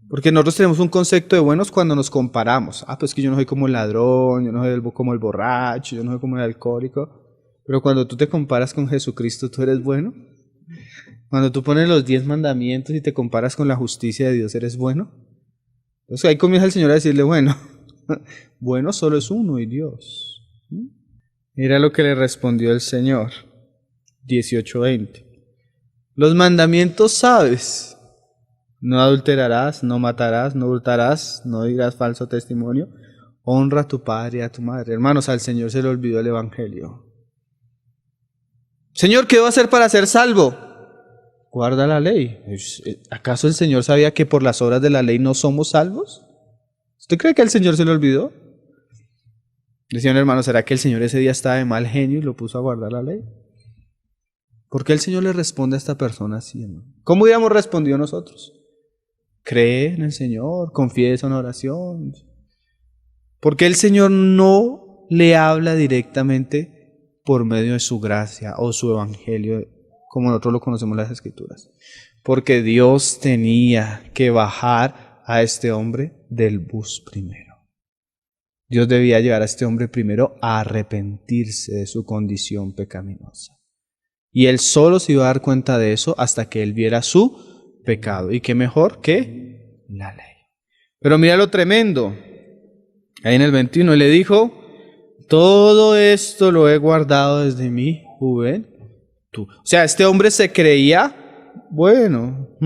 Porque nosotros tenemos un concepto de buenos cuando nos comparamos. Pues que yo no soy como el ladrón, yo no soy como el borracho, yo no soy como el alcohólico. Pero cuando tú te comparas con Jesucristo, ¿tú eres bueno? Cuando tú pones los 10 mandamientos y te comparas con la justicia de Dios, ¿eres bueno? Entonces ahí comienza el Señor a decirle, bueno, bueno solo es uno y Dios. Mira lo que le respondió el Señor, 18:20. Los mandamientos sabes, no adulterarás, no matarás, no hurtarás, no dirás falso testimonio, honra a tu padre y a tu madre. Hermanos, al Señor se le olvidó el evangelio. Señor, ¿qué va a hacer para ser salvo? Guarda la ley. ¿Acaso el Señor sabía que por las obras de la ley no somos salvos? ¿Usted cree que el Señor se le olvidó? Decía un hermano, ¿será que el Señor ese día estaba de mal genio y lo puso a guardar la ley? ¿Por qué el Señor le responde a esta persona así, hermano? ¿Cómo hubiéramos respondido nosotros? Cree en el Señor, confiesa una oración. ¿Por qué el Señor no le habla directamente por medio de su gracia o su evangelio, como nosotros lo conocemos en las Escrituras? Porque Dios tenía que bajar a este hombre del bus primero. Dios debía llevar a este hombre primero a arrepentirse de su condición pecaminosa. Y él solo se iba a dar cuenta de eso hasta que él viera su pecado. ¿Y qué mejor que la ley? Pero mira lo tremendo. Ahí en el 21 le dijo, todo esto lo he guardado desde mi juventud. O sea, este hombre se creía bueno.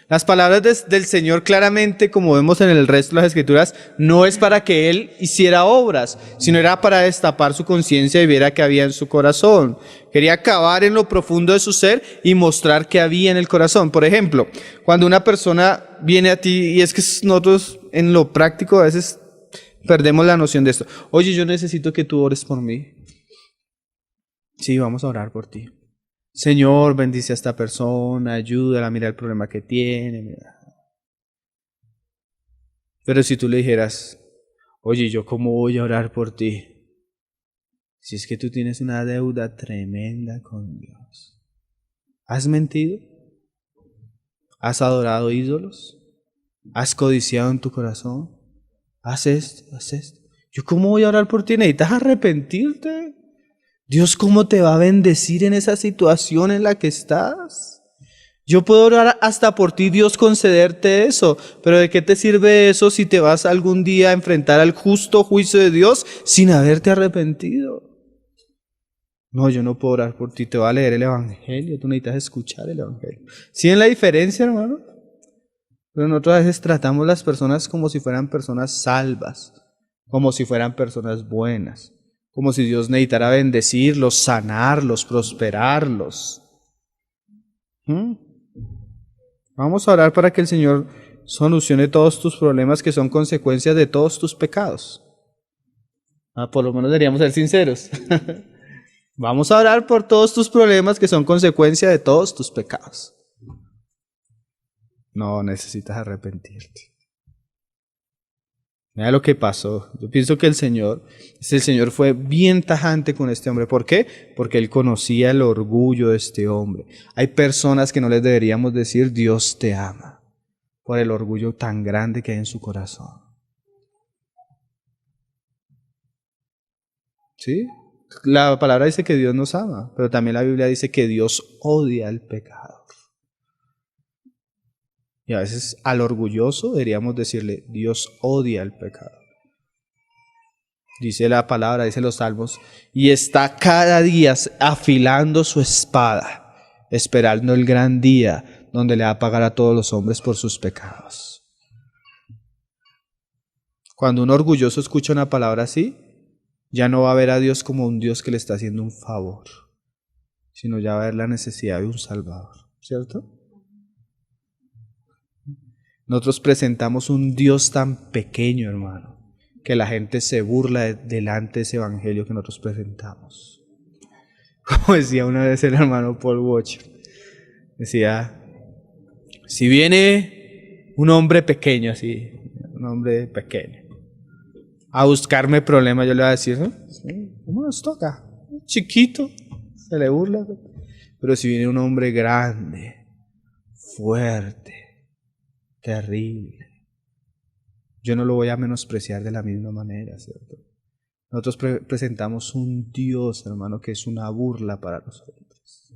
Las palabras del Señor claramente, como vemos en el resto de las Escrituras, no es para que Él hiciera obras, sino era para destapar su conciencia y viera qué había en su corazón. Quería cavar en lo profundo de su ser y mostrar qué había en el corazón. Por ejemplo, cuando una persona viene a ti, y es que nosotros en lo práctico a veces perdemos la noción de esto. Oye, yo necesito que tú ores por mí. Sí, vamos a orar por ti. Señor, bendice a esta persona, ayúdala a mirar el problema que tiene. Mira. Pero si tú le dijeras, oye, ¿yo cómo voy a orar por ti? Si es que tú tienes una deuda tremenda con Dios. ¿Has mentido? ¿Has adorado ídolos? ¿Has codiciado en tu corazón? ¿Haz esto? ¿Haz esto? ¿Yo cómo voy a orar por ti? ¿Necesitas arrepentirte? Dios, ¿cómo te va a bendecir en esa situación en la que estás? Yo puedo orar hasta por ti, Dios, concederte eso, pero ¿de qué te sirve eso si te vas algún día a enfrentar al justo juicio de Dios sin haberte arrepentido? No, yo no puedo orar por ti, te voy a leer el Evangelio, tú necesitas escuchar el Evangelio. ¿Sí ven la diferencia, hermano? Pero nosotros a veces tratamos a las personas como si fueran personas salvas, como si fueran personas buenas. Como si Dios necesitara bendecirlos, sanarlos, prosperarlos. Vamos a orar para que el Señor solucione todos tus problemas que son consecuencias de todos tus pecados. Por lo menos deberíamos ser sinceros. Vamos a orar por todos tus problemas que son consecuencia de todos tus pecados. No, necesitas arrepentirte. Mira lo que pasó. Yo pienso que el Señor fue bien tajante con este hombre. ¿Por qué? Porque Él conocía el orgullo de este hombre. Hay personas que no les deberíamos decir Dios te ama, por el orgullo tan grande que hay en su corazón. ¿Sí? La palabra dice que Dios nos ama, pero también la Biblia dice que Dios odia al pecador. Y a veces al orgulloso deberíamos decirle, Dios odia al pecador. Dice la palabra, dice los salmos, y está cada día afilando su espada, esperando el gran día donde le va a pagar a todos los hombres por sus pecados. Cuando un orgulloso escucha una palabra así, ya no va a ver a Dios como un Dios que le está haciendo un favor, sino ya va a ver la necesidad de un Salvador, ¿cierto? Nosotros presentamos un Dios tan pequeño, hermano, que la gente se burla delante de ese evangelio que nosotros presentamos. Como decía una vez el hermano Paul Washer, decía, si viene un hombre pequeño así, un hombre pequeño, a buscarme problemas, yo le voy a decir, ¿no? ¿Cómo nos toca? Chiquito, se le burla. Pero si viene un hombre grande, fuerte, terrible, yo no lo voy a menospreciar de la misma manera, ¿cierto? Nosotros presentamos un Dios, hermano, que es una burla para los hombres.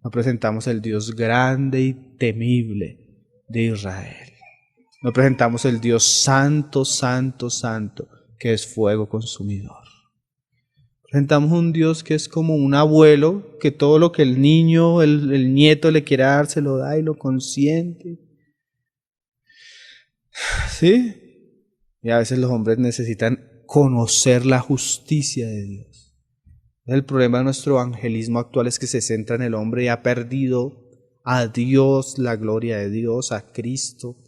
No presentamos el Dios grande y temible de Israel. No presentamos el Dios santo, santo, santo, que es fuego consumidor. Presentamos un Dios que es como un abuelo, que todo lo que el niño, el nieto le quiera dar, se lo da y lo consiente. ¿Sí? Y a veces los hombres necesitan conocer la justicia de Dios. El problema de nuestro evangelismo actual es que se centra en el hombre y ha perdido a Dios, la gloria de Dios, a Cristo,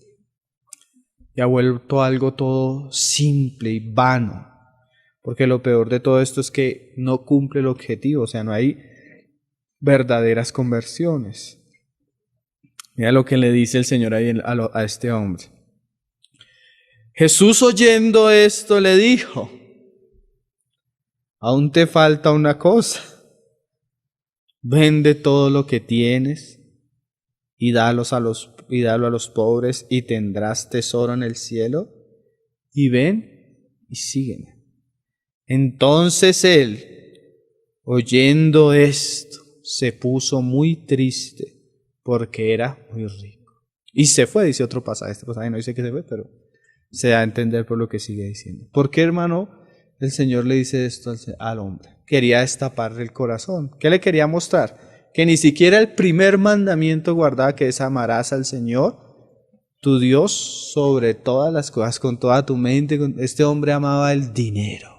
y ha vuelto algo todo simple y vano. Porque lo peor de todo esto es que no cumple el objetivo, o sea, no hay verdaderas conversiones. Mira lo que le dice el Señor ahí a este hombre. Jesús, oyendo esto, le dijo, aún te falta una cosa, vende todo lo que tienes y dalo a los pobres y tendrás tesoro en el cielo, y ven y sígueme. Entonces él, oyendo esto, se puso muy triste porque era muy rico. Y se fue, dice otro pasaje. Este pasaje no dice que se fue, pero se da a entender por lo que sigue diciendo. ¿Por qué, hermano, el Señor le dice esto al hombre? Quería destaparle el corazón. ¿Qué le quería mostrar? que ni siquiera el primer mandamiento guardaba, que es amarás al Señor, tu Dios, sobre todas las cosas, con toda tu mente. Este hombre amaba el dinero.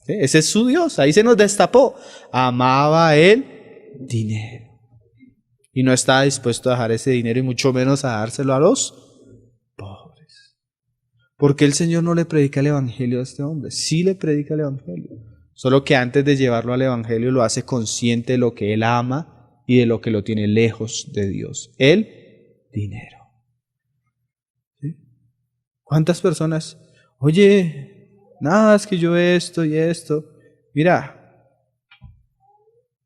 ¿Sí? Ese es su Dios, ahí se nos destapó. Amaba el dinero. Y no estaba dispuesto a dejar ese dinero y mucho menos a dárselo a los pobres. Porque el Señor no le predica el evangelio a este hombre. Sí le predica el evangelio. Solo que antes de llevarlo al evangelio lo hace consciente de lo que él ama y de lo que lo tiene lejos de Dios. El dinero. ¿Sí? ¿Cuántas personas? Oye, nada, es que yo esto y esto. Mira,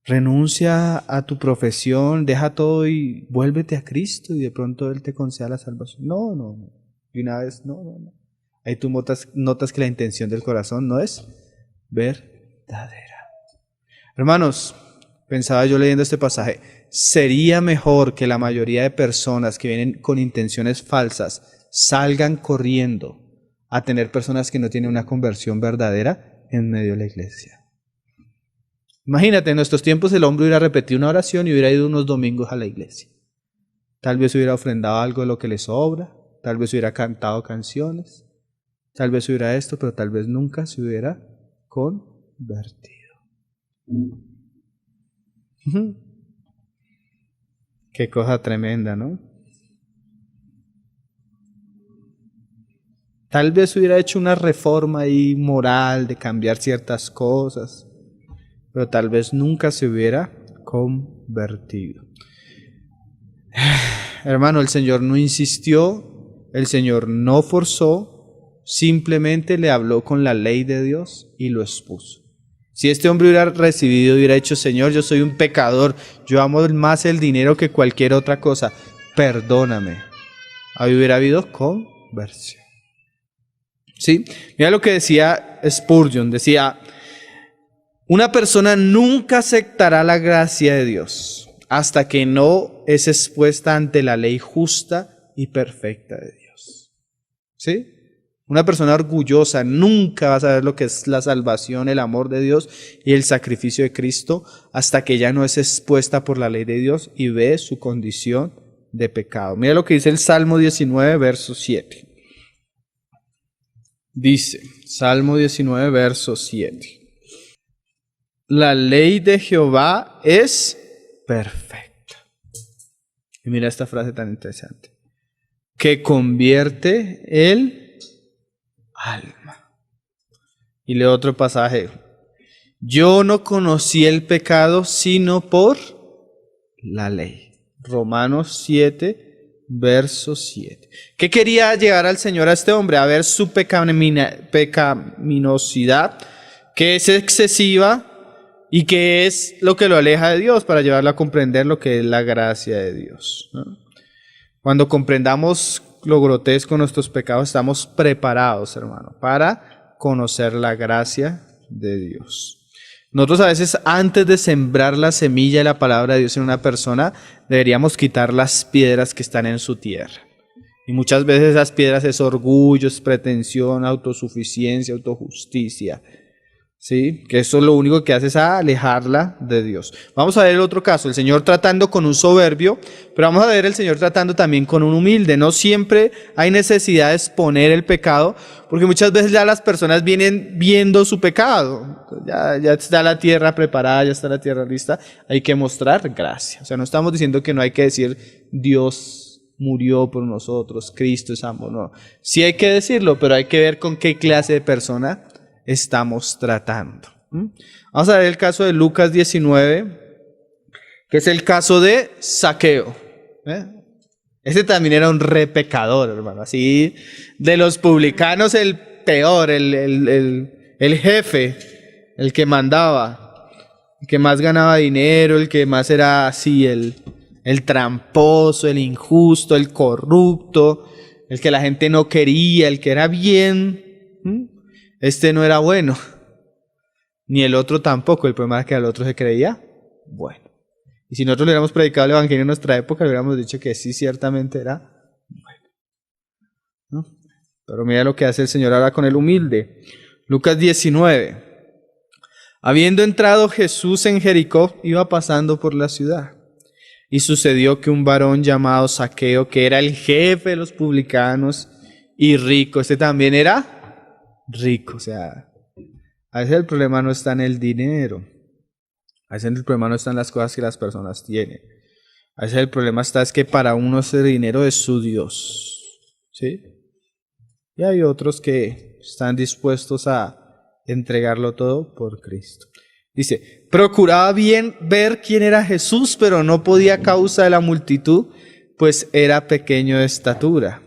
renuncia a tu profesión, deja todo y vuélvete a Cristo y de pronto Él te conceda la salvación. No. Y una vez, no. Ahí tú notas que la intención del corazón no es verdadera. Hermanos, pensaba yo leyendo este pasaje, sería mejor que la mayoría de personas que vienen con intenciones falsas salgan corriendo a tener personas que no tienen una conversión verdadera en medio de la iglesia. Imagínate, en nuestros tiempos el hombre hubiera repetido una oración y hubiera ido unos domingos a la iglesia. Tal vez hubiera ofrendado algo de lo que le sobra, tal vez hubiera cantado canciones, tal vez hubiera esto, pero tal vez nunca se hubiera convertido. Qué cosa tremenda, ¿no? Tal vez hubiera hecho una reforma ahí moral de cambiar ciertas cosas, pero tal vez nunca se hubiera convertido. Hermano, el Señor no insistió, el Señor no forzó, simplemente le habló con la ley de Dios y lo expuso. Si este hombre hubiera recibido, hubiera dicho, Señor, yo soy un pecador, yo amo más el dinero que cualquier otra cosa, perdóname. Ahí hubiera habido conversión. ¿Sí? Mira lo que decía Spurgeon, decía, una persona nunca aceptará la gracia de Dios hasta que no es expuesta ante la ley justa y perfecta de Dios. ¿Sí? Una persona orgullosa nunca va a saber lo que es la salvación, el amor de Dios y el sacrificio de Cristo hasta que ya no es expuesta por la ley de Dios y ve su condición de pecado. Mira lo que dice el Salmo 19, verso 7. Dice, Salmo 19, verso 7. La ley de Jehová es perfecta. Y mira esta frase tan interesante. Que convierte el alma. Y leo otro pasaje. Yo no conocí el pecado sino por la ley. Romanos 7, verso 7. ¿Qué quería llegar al Señor a este hombre? A ver su pecaminosidad, que es excesiva y que es lo que lo aleja de Dios, para llevarlo a comprender lo que es la gracia de Dios, ¿no? Cuando comprendamos lo grotesco de nuestros pecados, estamos preparados, hermano, para conocer la gracia de Dios. Nosotros a veces, antes de sembrar la semilla de la palabra de Dios en una persona, deberíamos quitar las piedras que están en su tierra. Y muchas veces esas piedras es orgullo, es pretensión, autosuficiencia, autojusticia. ¿Sí? Que eso lo único que hace es alejarla de Dios. Vamos a ver el otro caso, el Señor tratando con un soberbio, pero vamos a ver el Señor tratando también con un humilde. No siempre hay necesidad de exponer el pecado, porque muchas veces ya las personas vienen viendo su pecado. Ya está la tierra preparada, ya está la tierra lista. Hay que mostrar gracia. O sea, no estamos diciendo que no hay que decir Dios murió por nosotros, Cristo es amor. No. Sí hay que decirlo, pero hay que ver con qué clase de persona estamos tratando. Vamos a ver el caso de Lucas 19, que es el caso de Zaqueo. Ese también era un repecador, hermano. Así, de los publicanos, el peor, el jefe, el que mandaba, el que más ganaba dinero, el que más era así, el tramposo, el injusto, el corrupto, el que la gente no quería, el que era bien. Este no era bueno, ni el otro tampoco. El problema es que al otro se creía bueno. Y si nosotros le hubiéramos predicado el evangelio en nuestra época, le hubiéramos dicho que sí, ciertamente era bueno, ¿no? Pero mira lo que hace el Señor ahora con el humilde. Lucas 19. Habiendo entrado Jesús en Jericó, iba pasando por la ciudad. Y sucedió que un varón llamado Zaqueo, que era el jefe de los publicanos y rico, este también era rico. O sea, a veces el problema no está en el dinero. A veces el problema no está en las cosas que las personas tienen. A veces el problema está es que para uno ese dinero es su Dios. ¿Sí? Y hay otros que están dispuestos a entregarlo todo por Cristo. Dice, procuraba bien ver quién era Jesús, pero no podía a causa de la multitud, pues era pequeño de estatura.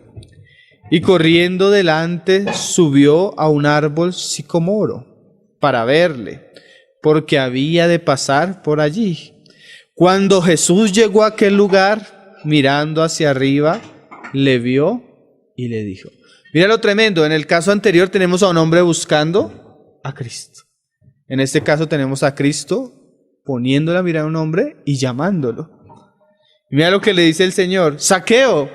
Y corriendo delante, subió a un árbol sicomoro para verle, porque había de pasar por allí. Cuando Jesús llegó a aquel lugar, mirando hacia arriba, le vio y le dijo. Mira lo tremendo, en el caso anterior tenemos a un hombre buscando a Cristo. En este caso tenemos a Cristo poniendo la mirada a un hombre y llamándolo. Y mira lo que le dice el Señor. Zaqueo,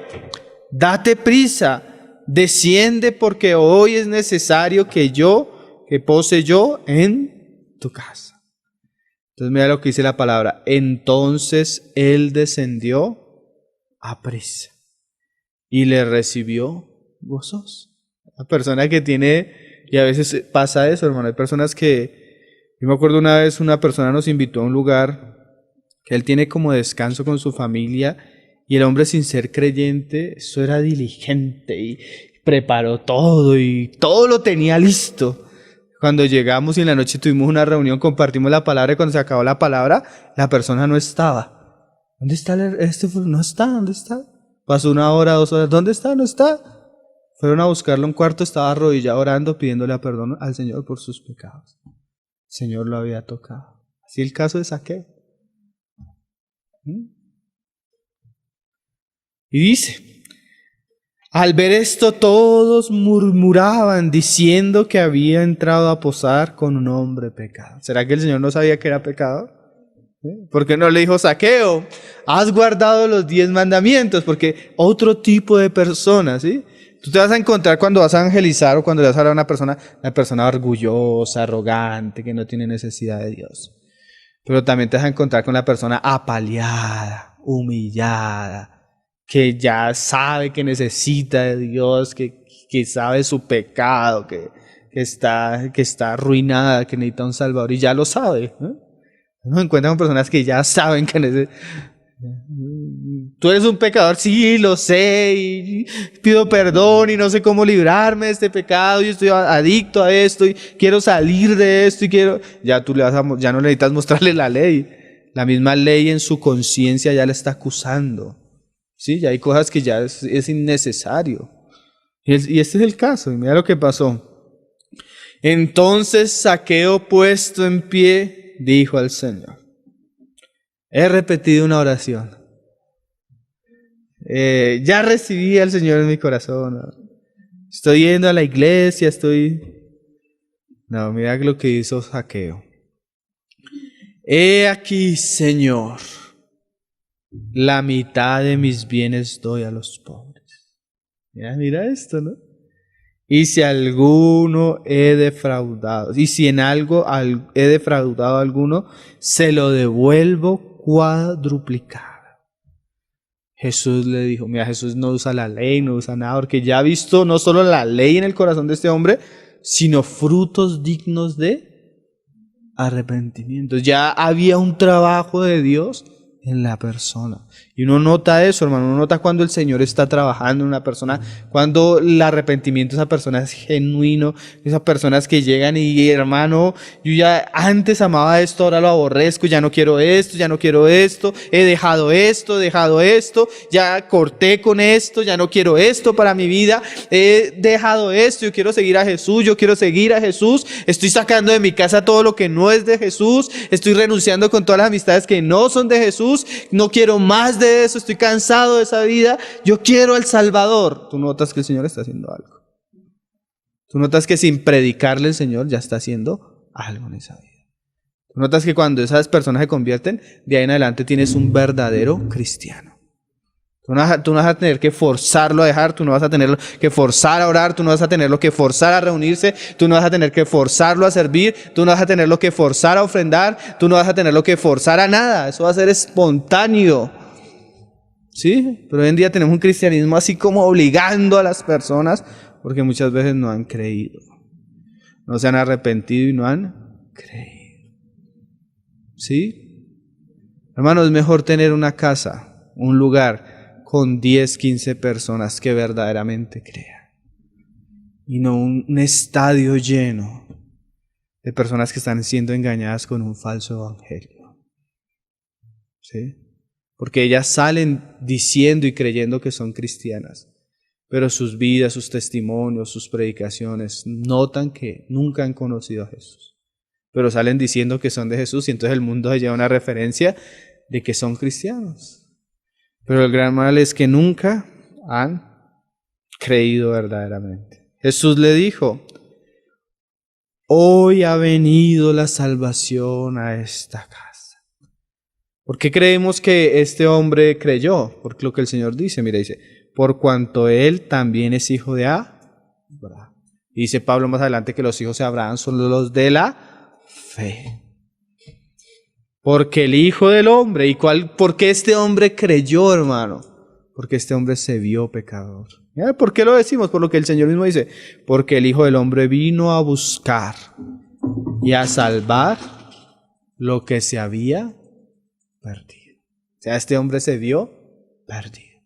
date prisa, desciende porque hoy es necesario que pose yo en tu casa. Entonces mira lo que dice la palabra. Entonces él descendió a prisa y le recibió gozoso. La persona que tiene... Y a veces pasa eso, hermano. Hay personas que... Yo me acuerdo una vez una persona nos invitó a un lugar que él tiene como descanso con su familia y el hombre sin ser creyente, eso era diligente y preparó todo y todo lo tenía listo. Cuando llegamos y en la noche tuvimos una reunión, compartimos la palabra y cuando se acabó la palabra, la persona no estaba. ¿Dónde está no está, ¿dónde está? Pasó 1 hora, 2 horas, ¿dónde está? No está. Fueron a buscarlo a un cuarto, estaba arrodillado orando, pidiéndole perdón al Señor por sus pecados. El Señor lo había tocado. Así el caso de Zaqueo. Y dice, al ver esto todos murmuraban diciendo que había entrado a posar con un hombre pecado. ¿Será que el Señor no sabía que era pecado? ¿Por qué no le dijo, Zaqueo, has guardado los 10 mandamientos? Porque otro tipo de personas, ¿sí? Tú te vas a encontrar cuando vas a evangelizar o cuando le vas a hablar a una persona orgullosa, arrogante, que no tiene necesidad de Dios. Pero también te vas a encontrar con la persona apaleada, humillada, que ya sabe que necesita de Dios, que sabe su pecado, que está arruinada, que necesita un Salvador y ya lo sabe. Nos encuentran con personas que ya saben que necesitan. Tú eres un pecador, sí, lo sé, y pido perdón y no sé cómo librarme de este pecado, yo estoy adicto a esto y quiero salir de esto y quiero... Ya ya no necesitas mostrarle la ley, la misma ley en su conciencia ya le está acusando, ¿sí? Ya hay cosas que ya es innecesario. Y este es el caso, y mira lo que pasó. Entonces Zaqueo, puesto en pie, dijo al Señor, he repetido una oración. Ya recibí al Señor en mi corazón. Estoy yendo a la iglesia, No, mira lo que hizo Zaqueo. He aquí, Señor, la mitad de mis bienes doy a los pobres. Mira esto, ¿no? Y si alguno he defraudado, y si en algo he defraudado a alguno, se lo devuelvo cuadruplicado. Jesús le dijo, mira, Jesús no usa la ley, no usa nada, porque ya ha visto no solo la ley en el corazón de este hombre, sino frutos dignos de arrepentimiento. Ya había un trabajo de Dios en la persona. Y uno nota eso, hermano, uno nota cuando el Señor está trabajando en una persona, cuando el arrepentimiento de esa persona es genuino, esas personas que llegan y, hermano, yo ya antes amaba esto, ahora lo aborrezco, ya no quiero esto, he dejado esto, ya corté con esto, ya no quiero esto para mi vida, he dejado esto, yo quiero seguir a Jesús, estoy sacando de mi casa todo lo que no es de Jesús, estoy renunciando con todas las amistades que no son de Jesús, no quiero más de eso, estoy cansado de esa vida, yo quiero al Salvador. Tú notas que el Señor está haciendo algo. Tú notas que sin predicarle el Señor ya está haciendo algo en esa vida. Tú notas que cuando esas personas se convierten, de ahí en adelante tienes un verdadero cristiano. Tú no vas a tener que forzarlo a dejar, tú no vas a tener que forzar a orar, tú no vas a tener que forzar a reunirse, tú no vas a tener que forzarlo a servir, tú no vas a tener que forzar a ofrendar, tú no vas a tener que forzar a nada. Eso va a ser espontáneo. ¿Sí? Pero hoy en día tenemos un cristianismo así como obligando a las personas porque muchas veces no han creído. No se han arrepentido y no han creído. ¿Sí? Hermano, es mejor tener una casa, un lugar con 10, 15 personas que verdaderamente crean. Y no un estadio lleno de personas que están siendo engañadas con un falso evangelio. ¿Sí? Porque ellas salen diciendo y creyendo que son cristianas, pero sus vidas, sus testimonios, sus predicaciones notan que nunca han conocido a Jesús. Pero salen diciendo que son de Jesús y entonces el mundo se lleva una referencia de que son cristianos. Pero el gran mal es que nunca han creído verdaderamente. Jesús le dijo: hoy ha venido la salvación a esta casa. ¿Por qué creemos que este hombre creyó? Porque lo que el Señor dice, mira, dice, por cuanto él también es hijo de Abraham. Y dice Pablo más adelante que los hijos de Abraham son los de la fe. Porque el Hijo del Hombre, ¿por qué este hombre creyó, hermano? Porque este hombre se vio pecador. ¿Por qué lo decimos? Por lo que el Señor mismo dice, porque el Hijo del Hombre vino a buscar y a salvar lo que se había perdido. O sea, este hombre se vio perdido.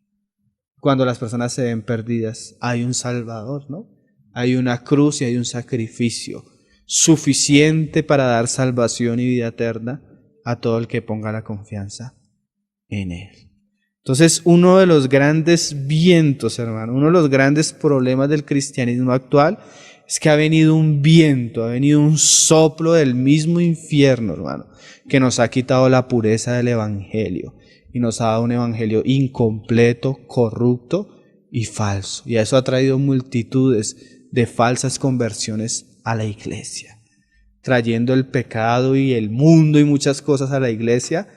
Cuando las personas se ven perdidas, hay un Salvador, ¿no? Hay una cruz y hay un sacrificio suficiente para dar salvación y vida eterna a todo el que ponga la confianza en Él. Entonces, uno de los grandes vientos, hermano, uno de los grandes problemas del cristianismo actual es que ha venido un viento, ha venido un soplo del mismo infierno, hermano, que nos ha quitado la pureza del evangelio y nos ha dado un evangelio incompleto, corrupto y falso. Y eso ha traído multitudes de falsas conversiones a la iglesia, trayendo el pecado y el mundo y muchas cosas a la iglesia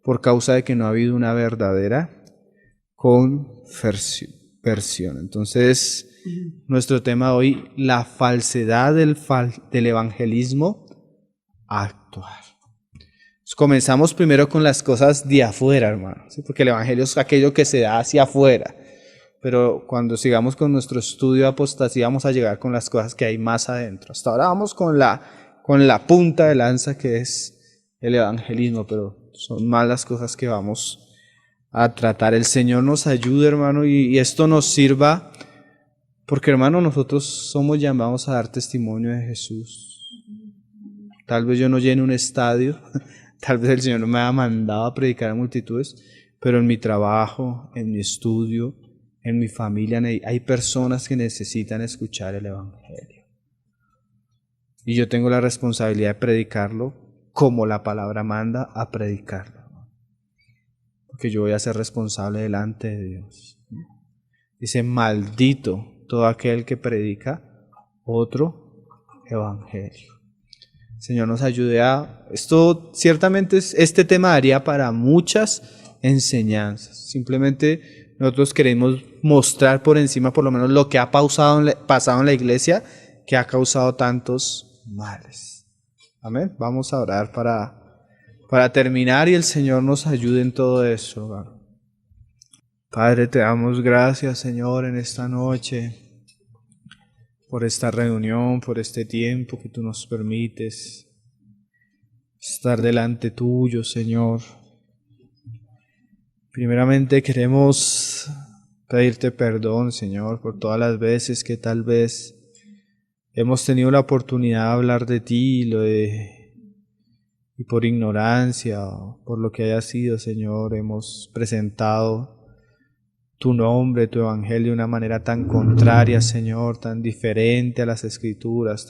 por causa de que no ha habido una verdadera conversión. Entonces, nuestro tema hoy, la falsedad del evangelismo actual. Entonces, comenzamos primero con las cosas de afuera, hermano, ¿sí? Porque el evangelio es aquello que se da hacia afuera. Pero cuando sigamos con nuestro estudio de apostasía vamos a llegar con las cosas que hay más adentro. Hasta ahora vamos con la punta de lanza que es el evangelismo, pero son más las cosas que vamos a tratar. El Señor nos ayude, hermano, y esto nos sirva, porque, hermano, nosotros somos llamados a dar testimonio de Jesús. Tal vez yo no llene un estadio, tal vez el Señor no me haya mandado a predicar a multitudes, pero en mi trabajo, en mi estudio, en mi familia, hay personas que necesitan escuchar el evangelio. Y yo tengo la responsabilidad de predicarlo como la palabra manda a predicarlo. Porque yo voy a ser responsable delante de Dios. Dice, maldito todo aquel que predica otro evangelio. El Señor nos ayude a... Esto ciertamente este tema daría para muchas enseñanzas. Simplemente nosotros queremos mostrar por encima por lo menos lo que ha pasado en la iglesia que ha causado tantos males. Amén. Vamos a orar para terminar y el Señor nos ayude en todo eso, hermano. Padre, te damos gracias, Señor, en esta noche, por esta reunión, por este tiempo que tú nos permites estar delante tuyo, Señor. Primeramente queremos pedirte perdón, Señor, por todas las veces que tal vez hemos tenido la oportunidad de hablar de ti y por ignorancia o por lo que haya sido, Señor, hemos presentado tu nombre, tu evangelio de una manera tan contraria, Señor, tan diferente a las Escrituras,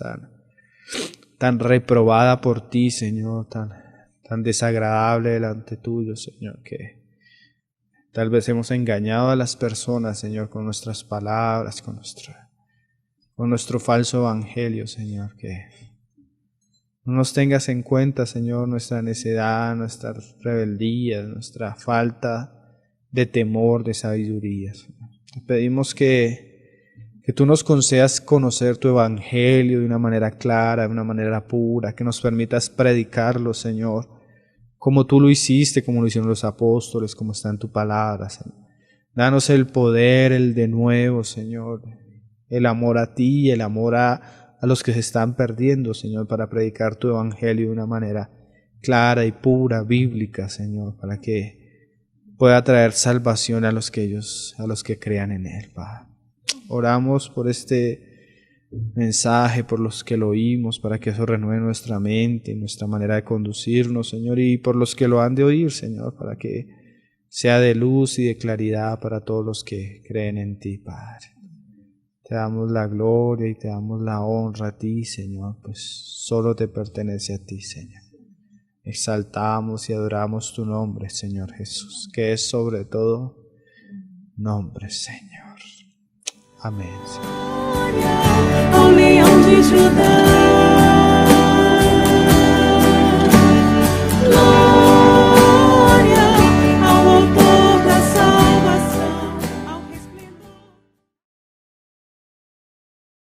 tan reprobada por ti, Señor, tan desagradable delante tuyo, Señor, que tal vez hemos engañado a las personas, Señor, con nuestras palabras, con nuestro falso evangelio, Señor, que no nos tengas en cuenta, Señor, nuestra necedad, nuestra rebeldía, nuestra falta de temor, de sabiduría, Señor. Te pedimos que tú nos concedas conocer tu evangelio de una manera clara, de una manera pura, que nos permitas predicarlo, Señor, como tú lo hiciste, como lo hicieron los apóstoles, como está en tu palabra, Señor. Danos el poder, el de nuevo, Señor, el amor a ti, el amor a los que se están perdiendo, Señor, para predicar tu evangelio de una manera clara y pura, bíblica, Señor, para que pueda traer salvación a los que crean en él, Padre. Oramos por este mensaje, por los que lo oímos, para que eso renueve nuestra mente y nuestra manera de conducirnos, Señor, y por los que lo han de oír, Señor, para que sea de luz y de claridad para todos los que creen en ti, Padre. Te damos la gloria y te damos la honra a ti, Señor, pues solo te pertenece a ti, Señor. Exaltamos y adoramos tu nombre, Señor Jesús, que es sobre todo nombre, Señor. Amém. Ao leão de Judá.